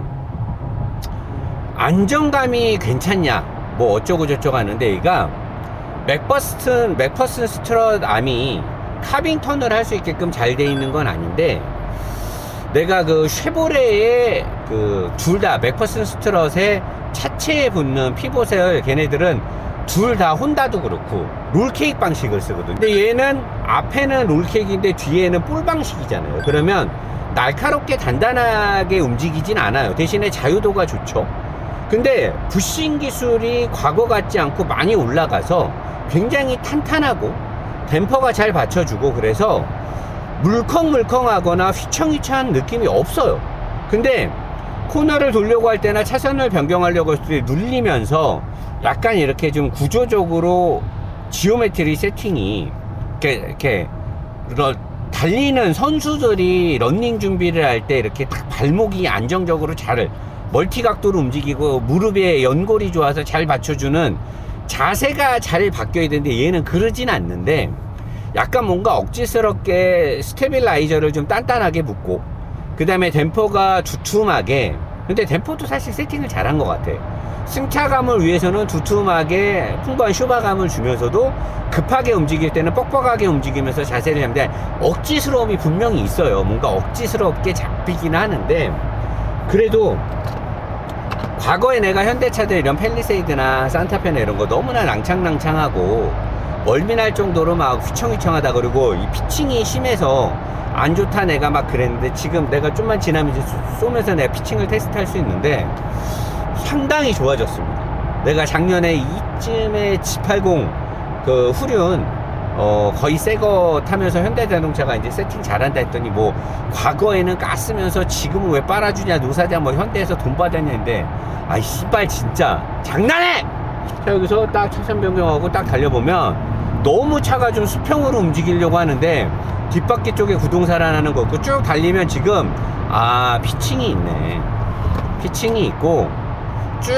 안정감이 괜찮냐 뭐 어쩌고 저쩌고 하는데, 얘가 맥퍼슨 스트럿 암이 카빙 턴을 할 수 있게끔 잘 돼 있는 건 아닌데, 내가 그 쉐보레의 그 둘 다 맥퍼슨 스트럿의 차체에 붙는 피봇을 걔네들은 둘 다 혼다도 그렇고 롤케이크 방식을 쓰거든. 근데 얘는 앞에는 롤케이크인데 뒤에는 볼 방식이잖아요. 그러면 날카롭게 단단하게 움직이진 않아요. 대신에 자유도가 좋죠. 근데 부싱 기술이 과거 같지 않고 많이 올라가서 굉장히 탄탄하고 댐퍼가 잘 받쳐주고, 그래서 물컹물컹하거나 휘청휘청한 느낌이 없어요. 근데 코너를 돌려고 할 때나 차선을 변경하려고 할 때 눌리면서 약간 이렇게 좀 구조적으로 지오메트리 세팅이 이렇게 달리는 선수들이 러닝 준비를 할 때 이렇게 딱 발목이 안정적으로 잘 멀티 각도로 움직이고 무릎에 연골이 좋아서 잘 받쳐주는 자세가 잘 바뀌어야 되는데, 얘는 그러진 않는데 약간 뭔가 억지스럽게 스테빌라이저를 좀 단단하게 붙고, 그 다음에 댐퍼가 두툼하게, 근데 댐퍼도 사실 세팅을 잘한 것 같아. 승차감을 위해서는 두툼하게 풍부한 쇼바감을 주면서도 급하게 움직일 때는 뻑뻑하게 움직이면서 자세를 잡는데, 억지스러움이 분명히 있어요. 뭔가 억지스럽게 잡히긴 하는데, 그래도 과거에 내가 현대차들 이런 팰리세이드나 산타페나 이런 거 너무나 낭창낭창하고 멀미날 정도로 막 휘청휘청하다, 그리고 이 피칭이 심해서 안 좋다 내가 막 그랬는데, 지금 내가 좀만 지나면 이제 쏘면서 내가 피칭을 테스트할 수 있는데 상당히 좋아졌습니다. 내가 작년에 이쯤에 G80 그 후륜 거의 새거 타면서 현대자동차가 이제 세팅 잘한다 했더니, 뭐 과거에는 깠으면서 지금은 왜 빨아주냐, 노사장 뭐 현대에서 돈 받았냐는데, 아이 씨발 진짜 장난해! 자, 여기서 딱 차선 변경하고 딱 달려보면 너무 차가 좀 수평으로 움직이려고 하는데 뒷바퀴 쪽에 구동 살아나는 거 없고 쭉 달리면 지금 피칭이 있네. 피칭이 있고 쭉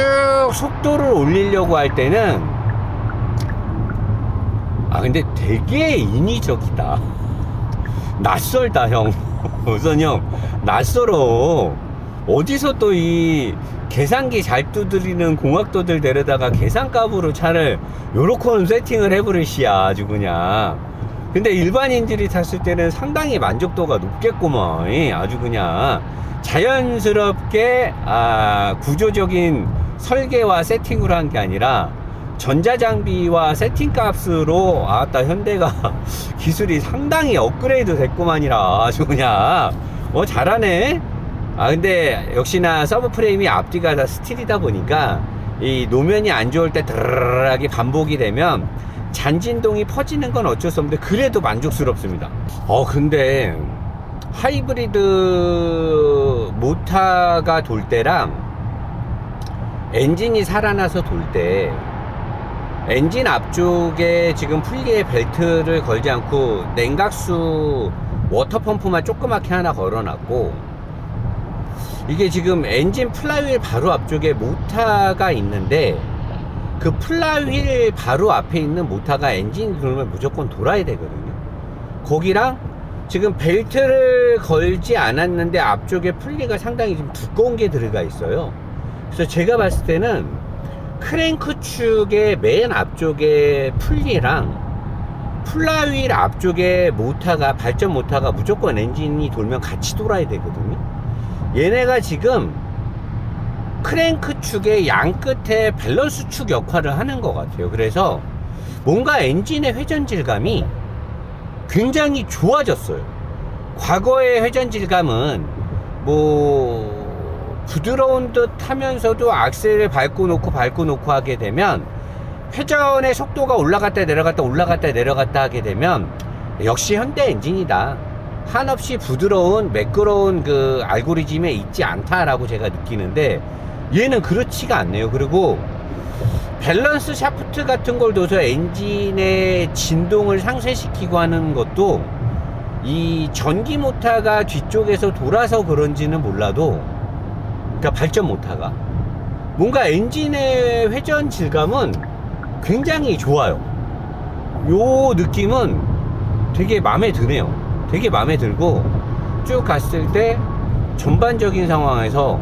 속도를 올리려고 할 때는 근데 되게 인위적이다. 낯설다 형. 우선 형 낯설어. 어디서 또 이 계산기 잘 두드리는 공학도들 데려다가 계산값으로 차를 요렇게 세팅을 해버리시야 아주 그냥. 근데 일반인들이 탔을 때는 상당히 만족도가 높겠구먼. 아주 그냥 자연스럽게 구조적인 설계와 세팅으로 한 게 아니라 전자장비와 세팅값으로 현대가 기술이 상당히 업그레이드 됐구만이라 아주 그냥 잘하네. 근데 역시나 서브프레임이 앞뒤가 다 스틸이다 보니까 이 노면이 안 좋을 때 드르르하게 반복이 되면 잔진동이 퍼지는 건 어쩔 수 없는데 그래도 만족스럽습니다. 근데 하이브리드 모터가 돌 때랑 엔진이 살아나서 돌 때 엔진 앞쪽에 지금 풀리에 벨트를 걸지 않고 냉각수 워터펌프만 조그맣게 하나 걸어놨고, 이게 지금 엔진 플라이휠 바로 앞쪽에 모터가 있는데, 그 플라이휠 바로 앞에 있는 모터가 엔진이 돌면 무조건 돌아야 되거든요. 거기랑 지금 벨트를 걸지 않았는데 앞쪽에 풀리가 상당히 좀 두꺼운 게 들어가 있어요. 그래서 제가 봤을 때는 크랭크 축의 맨 앞쪽에 풀리랑 플라이휠 앞쪽에 모터가, 발전 모터가 무조건 엔진이 돌면 같이 돌아야 되거든요. 얘네가 지금 크랭크 축의 양 끝에 밸런스 축 역할을 하는 것 같아요. 그래서 뭔가 엔진의 회전 질감이 굉장히 좋아졌어요. 과거의 회전 질감은 뭐 부드러운 듯 하면서도 악셀을 밟고 놓고 하게 되면 회전의 속도가 올라갔다 내려갔다 하게 되면 역시 현대 엔진이다, 한없이 부드러운 매끄러운 그 알고리즘에 있지 않다라고 제가 느끼는데, 얘는 그렇지가 않네요. 그리고 밸런스 샤프트 같은 걸 둬서 엔진의 진동을 상쇄시키고 하는 것도 이 전기 모터가 뒤쪽에서 돌아서 그런지는 몰라도, 그러니까 발전 모터가 뭔가 엔진의 회전 질감은 굉장히 좋아요. 요 느낌은 되게 마음에 드네요. 되게 마음에 들고, 쭉 갔을 때 전반적인 상황에서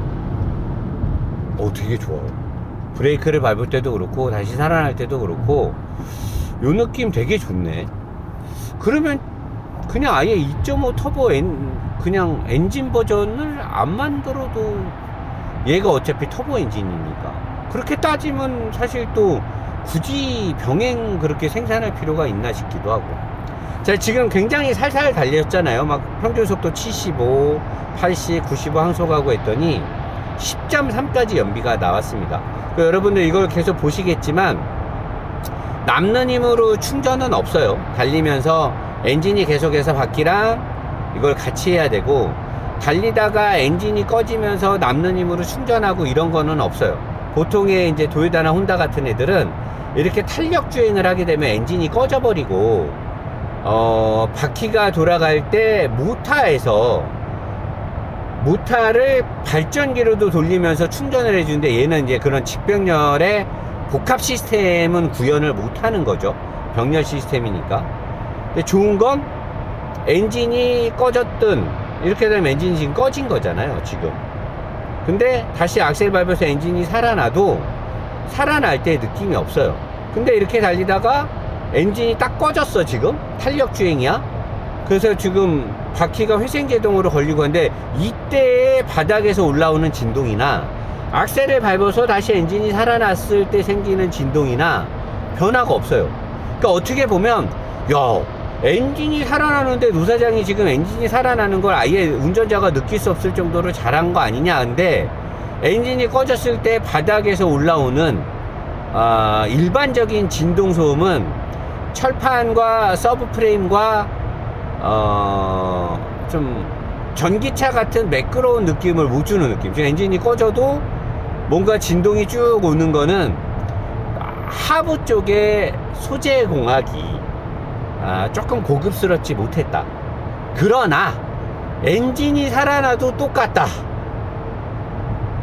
되게 좋아요. 브레이크를 밟을 때도 그렇고 다시 살아날 때도 그렇고 요 느낌 되게 좋네. 그러면 그냥 아예 2.5 터보 그냥 엔진 버전을 안 만들어도, 얘가 어차피 터보 엔진이니까 그렇게 따지면 사실 또 굳이 병행 그렇게 생산할 필요가 있나 싶기도 하고. 자, 지금 굉장히 살살 달렸잖아요. 막 평균 속도 75, 80, 95 항속하고 했더니 10.3까지 연비가 나왔습니다. 여러분들 이걸 계속 보시겠지만 남는 힘으로 충전은 없어요. 달리면서 엔진이 계속해서 바퀴랑 이걸 같이 해야 되고, 달리다가 엔진이 꺼지면서 남는 힘으로 충전하고 이런 거는 없어요. 보통의 이제 도요타나 혼다 같은 애들은 이렇게 탄력 주행을 하게 되면 엔진이 꺼져버리고 바퀴가 돌아갈 때 모터를 발전기로도 돌리면서 충전을 해주는데, 얘는 이제 그런 직병렬의 복합 시스템은 구현을 못하는 거죠. 병렬 시스템이니까. 근데 좋은 건 엔진이 꺼졌든 이렇게 되면 엔진이 지금 꺼진 거잖아요, 지금. 근데 다시 악셀 밟아서 엔진이 살아나도 살아날 때 느낌이 없어요. 근데 이렇게 달리다가 엔진이 딱 꺼졌어. 지금 탄력 주행이야. 그래서 지금 바퀴가 회생제동으로 걸리고 하는데, 이때의 바닥에서 올라오는 진동이나 악셀을 밟아서 다시 엔진이 살아났을 때 생기는 진동이나 변화가 없어요. 그러니까 어떻게 보면 엔진이 살아나는데 노사장이 지금 엔진이 살아나는 걸 아예 운전자가 느낄 수 없을 정도로 잘한 거 아니냐. 근데 엔진이 꺼졌을 때 바닥에서 올라오는 일반적인 진동 소음은 철판과 서브프레임과 좀 전기차 같은 매끄러운 느낌을 못 주는 느낌. 지금 엔진이 꺼져도 뭔가 진동이 쭉 오는 거는 하부 쪽에 소재 공학이 조금 고급스럽지 못했다. 그러나 엔진이 살아나도 똑같다.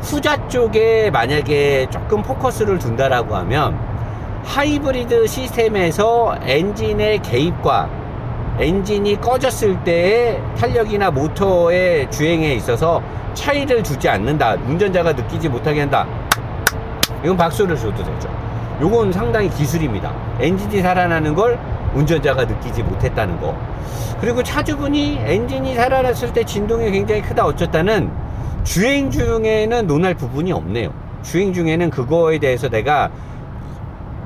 후자 쪽에 만약에 조금 포커스를 둔다라고 하면 하이브리드 시스템에서 엔진의 개입과 엔진이 꺼졌을 때의 탄력이나 모터의 주행에 있어서 차이를 주지 않는다, 운전자가 느끼지 못하게 한다, 이건 박수를 줘도 되죠. 요건 상당히 기술입니다. 엔진이 살아나는 걸 운전자가 느끼지 못했다는 거. 그리고 차주분이 엔진이 살아났을 때 진동이 굉장히 크다 어쩌다는 주행 중에는 논할 부분이 없네요. 주행 중에는 그거에 대해서 내가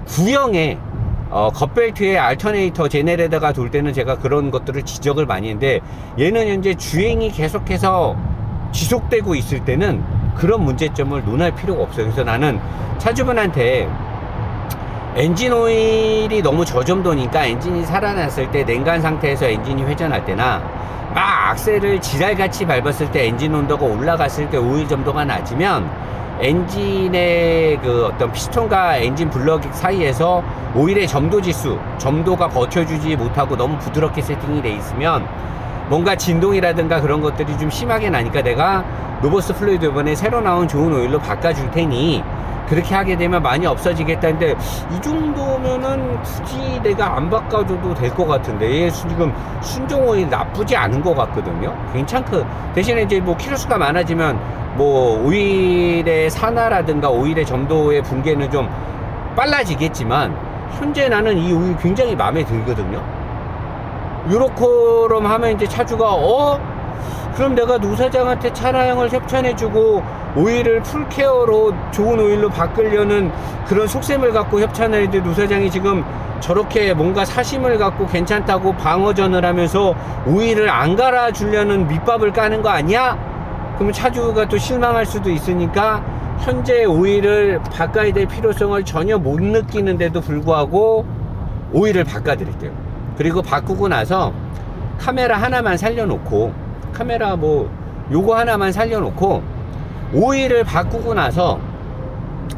구형에 겉벨트에 알터네이터 제네레이터가 돌 때는 제가 그런 것들을 지적을 많이 했는데, 얘는 현재 주행이 계속해서 지속되고 있을 때는 그런 문제점을 논할 필요가 없어요. 그래서 나는 차주분한테 엔진 오일이 너무 저점도니까 엔진이 살아났을 때 냉간 상태에서 엔진이 회전할 때나 막 악셀을 지랄같이 밟았을 때 엔진 온도가 올라갔을 때 오일 점도가 낮으면 엔진의 그 어떤 피스톤과 엔진 블럭 사이에서 오일의 점도 지수, 점도가 버텨주지 못하고 너무 부드럽게 세팅이 돼 있으면 뭔가 진동이라든가 그런 것들이 좀 심하게 나니까 내가 노보스 플루이드 이번에 새로 나온 좋은 오일로 바꿔줄 테니 그렇게 하게 되면 많이 없어지겠다는데, 이 정도면은 굳이 내가 안 바꿔줘도 될 것 같은데, 얘 지금 순정 오일 나쁘지 않은 것 같거든요. 괜찮고, 대신에 이제 뭐 키로수가 많아지면 뭐 오일의 산화라든가 오일의 점도의 붕괴는 좀 빨라지겠지만, 현재 나는 이 오일 굉장히 마음에 들거든요. 요렇게럼 하면 이제 차주가 그럼 내가 노사장한테 차량을 협찬해주고 오일을 풀케어로 좋은 오일로 바꾸려는 그런 속셈을 갖고 협찬을 했는데, 노사장이 지금 저렇게 뭔가 사심을 갖고 괜찮다고 방어전을 하면서 오일을 안 갈아주려는 밑밥을 까는 거 아니야? 그러면 차주가 또 실망할 수도 있으니까 현재 오일을 바꿔야 될 필요성을 전혀 못 느끼는데도 불구하고 오일을 바꿔드릴게요. 그리고 바꾸고 나서 카메라 하나만 살려놓고, 카메라 뭐 요거 하나만 살려놓고 오일을 바꾸고 나서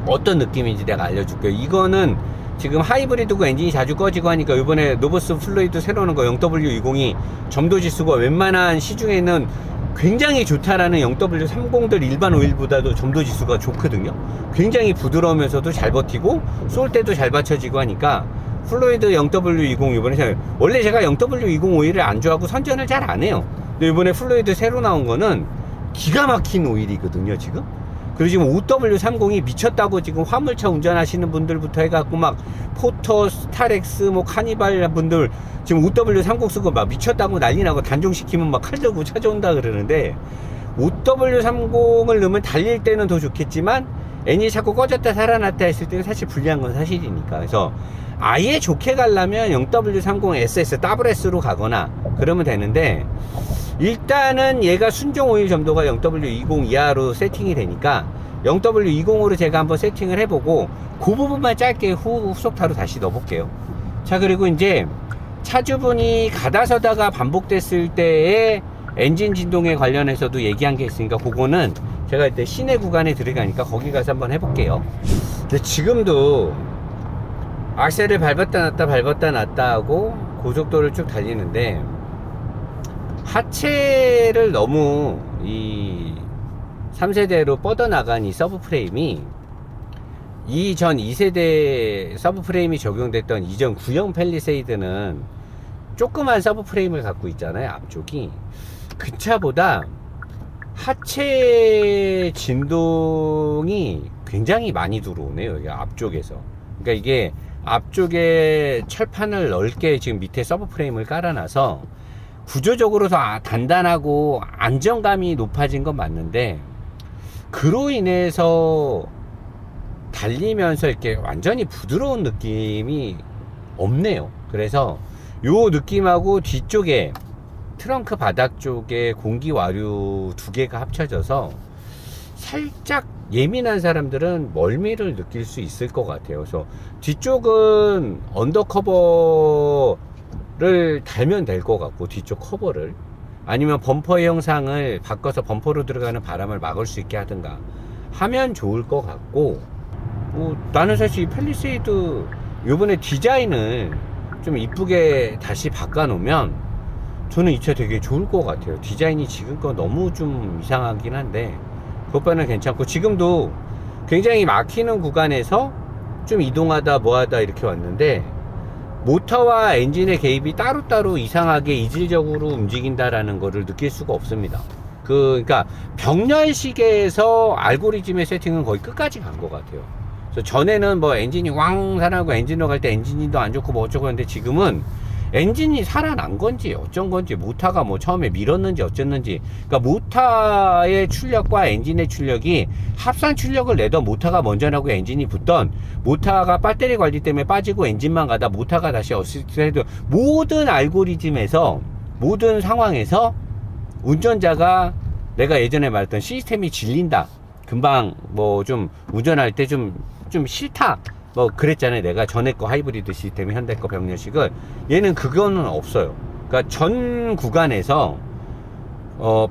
어떤 느낌인지 내가 알려줄게요. 이거는 지금 하이브리드고 엔진이 자주 꺼지고 하니까 이번에 노보스 플루이드 새로 오는 거 0W20이 점도 지수가 웬만한 시중에 있는 굉장히 좋다라는 0W30들 일반 오일보다도 점도 지수가 좋거든요. 굉장히 부드러우면서도 잘 버티고 쏠 때도 잘 받쳐지고 하니까 플루이드 0W20 이번에 원래 제가 0W20 오일을 안 좋아하고 선전을 잘 안 해요. 근데 이번에 플루이드 새로 나온 거는 기가 막힌 오일이거든요, 지금. 그리고 지금 5W30이 미쳤다고 지금 화물차 운전하시는 분들부터 해갖고 막 포터, 스타렉스, 뭐 카니발 분들 지금 5W30 쓰고 막 미쳤다고 난리 나고 단종시키면 막 칼 들고 찾아온다 그러는데, 5W30을 넣으면 달릴 때는 더 좋겠지만 엔진이 자꾸 꺼졌다 살아났다 했을 때는 사실 불리한 건 사실이니까. 그래서 아예 좋게 가려면 0W30 SS, WS로 가거나 그러면 되는데, 일단은 얘가 순정 오일 점도가 0W20 이하로 세팅이 되니까 0W20으로 제가 한번 세팅을 해보고 그 부분만 짧게 후속타로 다시 넣어볼게요. 자, 그리고 이제 차주분이 가다 서다가 반복됐을 때의 엔진 진동에 관련해서도 얘기한 게 있으니까 그거는 제가 이때 시내 구간에 들어가니까 거기 가서 한번 해볼게요. 근데 지금도 악셀을 밟았다 놨다 하고 고속도로를 쭉 달리는데, 하체를 너무 이 3세대로 뻗어나간 이 서브프레임이 이전 2세대 서브프레임이 적용됐던 이전 구형 팰리세이드는 조그만 서브프레임을 갖고 있잖아요, 앞쪽이. 그 차보다 하체 진동이 굉장히 많이 들어오네요, 여기 앞쪽에서. 그러니까 이게 앞쪽에 철판을 넓게 지금 밑에 서브프레임을 깔아놔서 구조적으로 더 단단하고 안정감이 높아진 건 맞는데, 그로 인해서 달리면서 이렇게 완전히 부드러운 느낌이 없네요. 그래서 요 느낌하고 뒤쪽에 트렁크 바닥 쪽에 공기 와류 두 개가 합쳐져서 살짝 예민한 사람들은 멀미를 느낄 수 있을 것 같아요. 그래서 뒤쪽은 언더커버를 달면 될 것 같고, 뒤쪽 커버를, 아니면 범퍼 형상을 바꿔서 범퍼로 들어가는 바람을 막을 수 있게 하든가 하면 좋을 것 같고, 나는 사실 이 팰리세이드 요번에 디자인을 좀 이쁘게 다시 바꿔 놓으면 저는 이 차 되게 좋을 것 같아요. 디자인이 지금 거 너무 좀 이상하긴 한데 그것보다는 괜찮고, 지금도 굉장히 막히는 구간에서 좀 이동하다 뭐하다 이렇게 왔는데, 모터와 엔진의 개입이 따로따로 이상하게 이질적으로 움직인다라는 거를 느낄 수가 없습니다. 그러니까 병렬식에서 알고리즘의 세팅은 거의 끝까지 간 것 같아요. 그래서 전에는 뭐 엔진이 왕 살아나고 엔진으로 갈 때 엔진도 안 좋고 뭐 어쩌고 했는데, 지금은 엔진이 살아난 건지 어쩐 건지, 모터가 뭐 처음에 밀었는지 어쨌는지, 그러니까 모터의 출력과 엔진의 출력이 합산 출력을 내던 모터가 먼저 나고 엔진이 붙던, 모터가 배터리 관리 때문에 빠지고 엔진만 가다 모터가 다시 어시스트해도, 모든 알고리즘에서 모든 상황에서 운전자가 내가 예전에 말했던 시스템이 질린다, 금방 뭐 좀 운전할 때 좀 싫다 뭐 그랬잖아요. 내가 전에 거 하이브리드 시스템, 현대 거 병렬식을, 얘는 그거는 없어요. 그러니까 전 구간에서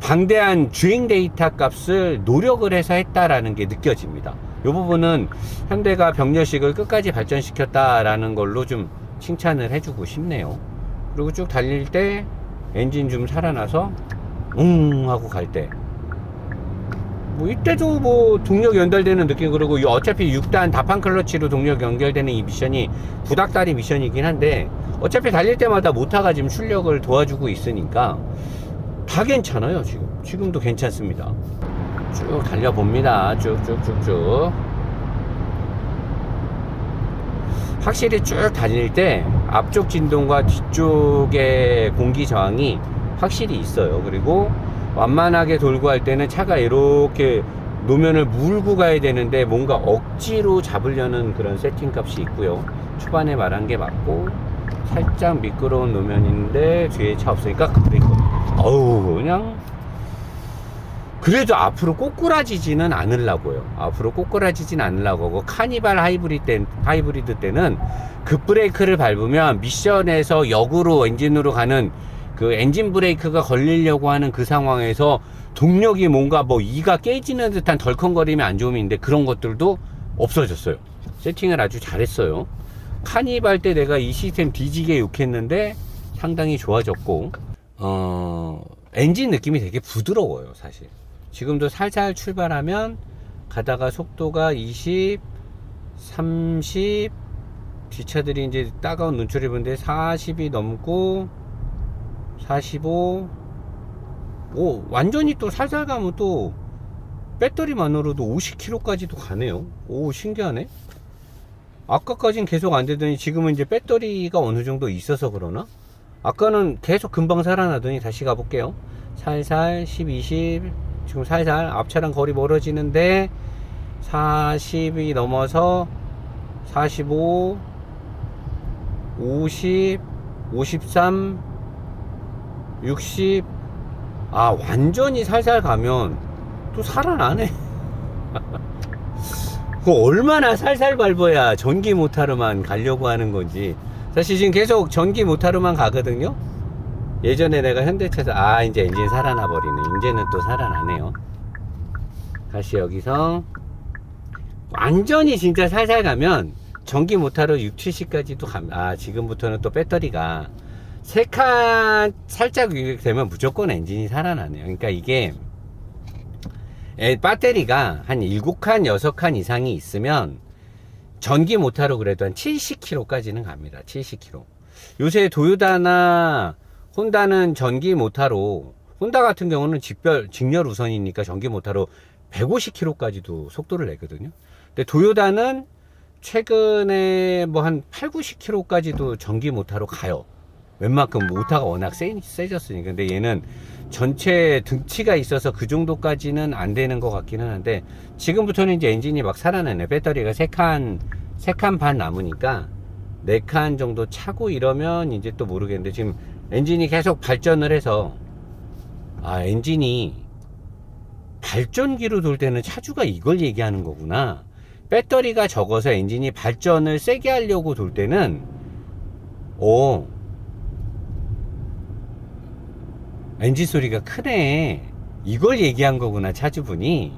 방대한 주행 데이터 값을 노력을 해서 했다라는 게 느껴집니다. 이 부분은 현대가 병렬식을 끝까지 발전시켰다라는 걸로 좀 칭찬을 해주고 싶네요. 그리고 쭉 달릴 때 엔진 좀 살아나서 하고 갈 때 뭐 이때도 뭐 동력 연결되는 느낌. 그리고 어차피 6단 다판 클러치로 동력 연결되는 이 미션이 부닥다리 미션이긴 한데 어차피 달릴 때마다 모터가 지금 출력을 도와주고 있으니까 다 괜찮아요. 지금도 괜찮습니다. 쭉 달려봅니다. 쭉쭉쭉쭉. 확실히 쭉 달릴 때 앞쪽 진동과 뒤쪽의 공기 저항이 확실히 있어요. 그리고 완만하게 돌고 할 때는 차가 이렇게 노면을 물고 가야 되는데 뭔가 억지로 잡으려는 그런 세팅 값이 있고요. 초반에 말한 게 맞고, 살짝 미끄러운 노면인데 뒤에 차 없으니까 브레이크. 어우, 그냥 그래도 앞으로 꼬꾸라지지는 않으려고요. 앞으로 꼬꾸라지진 않으려고 하고, 카니발 하이브리드 때는 급브레이크를 밟으면 미션에서 역으로 엔진으로 가는 그 엔진 브레이크가 걸리려고 하는 그 상황에서 동력이 뭔가 뭐 이가 깨지는 듯한 덜컹거림이 안 좋음인데 그런 것들도 없어졌어요. 세팅을 아주 잘했어요. 카니발 때 내가 이 시스템 뒤지게 욕했는데 상당히 좋아졌고, 엔진 느낌이 되게 부드러워요. 사실 지금도 살살 출발하면 가다가 속도가 20, 30, 뒷차들이 이제 따가운 눈초리 보는데 40이 넘고 45, 완전히 또 살살 가면 또 배터리만으로도 50km까지도 가네요. 오, 신기하네. 아까까진 계속 안 되더니 지금은 이제 배터리가 어느 정도 있어서 그러나? 아까는 계속 금방 살아나더니 다시 가볼게요. 살살 10, 20, 지금 살살 앞차랑 거리 멀어지는데 40이 넘어서 45, 50, 53, 60. 완전히 살살 가면 또 살아나네. 그거 얼마나 살살 밟아야 전기 모터로만 가려고 하는 건지. 사실 지금 계속 전기 모터로만 가거든요. 예전에 내가 현대차에서 이제 엔진 살아나 버리네. 이제는 또 살아나네요. 다시 여기서 완전히 진짜 살살 가면 전기 모터로 6, 70까지도 지금부터는 또 배터리가 3칸 살짝 되면 무조건 엔진이 살아나네요. 그러니까 이게 배터리가 한 7칸, 6칸 이상이 있으면 전기 모터로 그래도 한 70km까지는 갑니다. 70km. 요새 도요타나 혼다는 전기 모터로, 혼다 같은 경우는 직렬 우선이니까 전기 모터로 150km까지도 속도를 내거든요. 근데 도요타는 최근에 뭐 한 8, 90km까지도 전기 모터로 가요. 웬만큼 모터가 워낙 세졌으니까. 근데 얘는 전체 등치가 있어서 그 정도까지는 안 되는 것 같기는 한데, 지금부터는 이제 엔진이 막 살아나네. 배터리가 3칸 반 남으니까 4칸 정도 차고 이러면 이제 또 모르겠는데, 지금 엔진이 계속 발전을 해서, 엔진이 발전기로 돌 때는 차주가 이걸 얘기하는 거구나. 배터리가 적어서 엔진이 발전을 세게 하려고 돌 때는 엔진 소리가 크네, 이걸 얘기한 거구나 차주분이.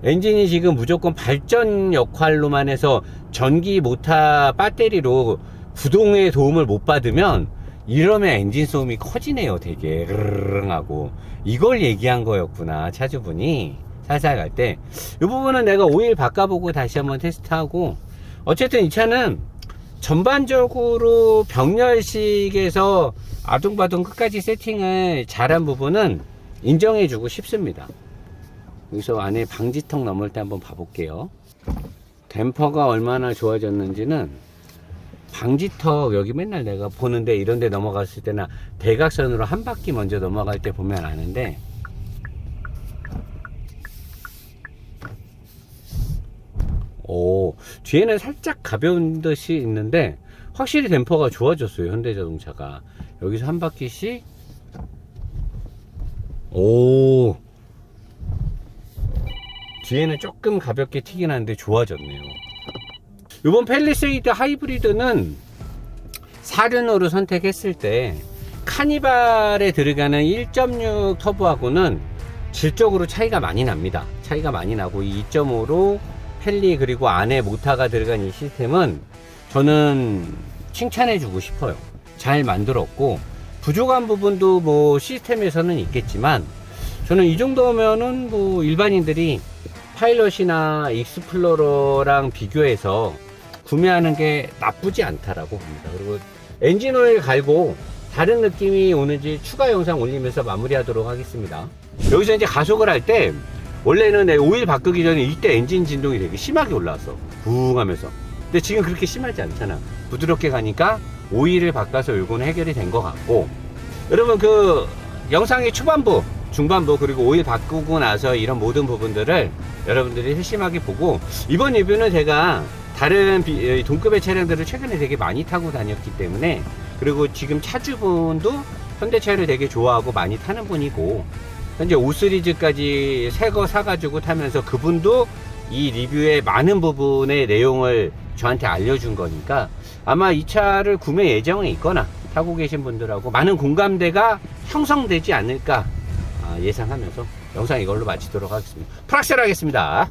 엔진이 지금 무조건 발전 역할로만 해서 전기 모터 배터리로 구동에 도움을 못 받으면, 이러면 엔진 소음이 커지네요. 되게 르르릉 하고. 이걸 얘기한 거였구나 차주분이. 살살 갈 때 이 부분은 내가 오일 바꿔보고 다시 한번 테스트하고, 어쨌든 이 차는 전반적으로 병렬식에서 아둥바둥 끝까지 세팅을 잘한 부분은 인정해주고 싶습니다. 여기서 안에 방지턱 넘을 때 한번 봐볼게요. 댐퍼가 얼마나 좋아졌는지는 방지턱, 여기 맨날 내가 보는데 이런데 넘어갔을 때나 대각선으로 한 바퀴 먼저 넘어갈 때 보면 아는데, 뒤에는 살짝 가벼운 듯이 있는데 확실히 댐퍼가 좋아졌어요. 현대자동차가 여기서 한 바퀴씩. 뒤에는 조금 가볍게 튀긴 하는데 좋아졌네요. 이번 팰리세이드 하이브리드는 4륜으로 선택했을 때 카니발에 들어가는 1.6 터보하고는 질적으로 차이가 많이 납니다. 차이가 많이 나고 이 2.5로 펠리 그리고 안에 모터가 들어간 이 시스템은 저는 칭찬해 주고 싶어요. 잘 만들었고 부족한 부분도 뭐 시스템에서는 있겠지만 저는 이 정도면은 뭐 일반인들이 파일럿이나 익스플로러랑 비교해서 구매하는 게 나쁘지 않다라고 봅니다. 그리고 엔진 오일 갈고 다른 느낌이 오는지 추가 영상 올리면서 마무리하도록 하겠습니다. 여기서 이제 가속을 할 때 원래는 내 오일 바꾸기 전에 이때 엔진 진동이 되게 심하게 올라왔어. 붕 하면서. 근데 지금 그렇게 심하지 않잖아. 부드럽게 가니까 오일을 바꿔서 요건 해결이 된 것 같고, 여러분 그 영상의 초반부 중반부 그리고 오일 바꾸고 나서 이런 모든 부분들을 여러분들이 세심하게 보고, 이번 리뷰는 제가 다른 동급의 차량들을 최근에 되게 많이 타고 다녔기 때문에, 그리고 지금 차주분도 현대차를 되게 좋아하고 많이 타는 분이고, 현재 5 시리즈까지 새 거 사가지고 타면서 그분도 이 리뷰의 많은 부분의 내용을 저한테 알려준 거니까 아마 이 차를 구매 예정에 있거나 타고 계신 분들하고 많은 공감대가 형성되지 않을까 예상하면서 영상 이걸로 마치도록 하겠습니다. 프락셀 하겠습니다.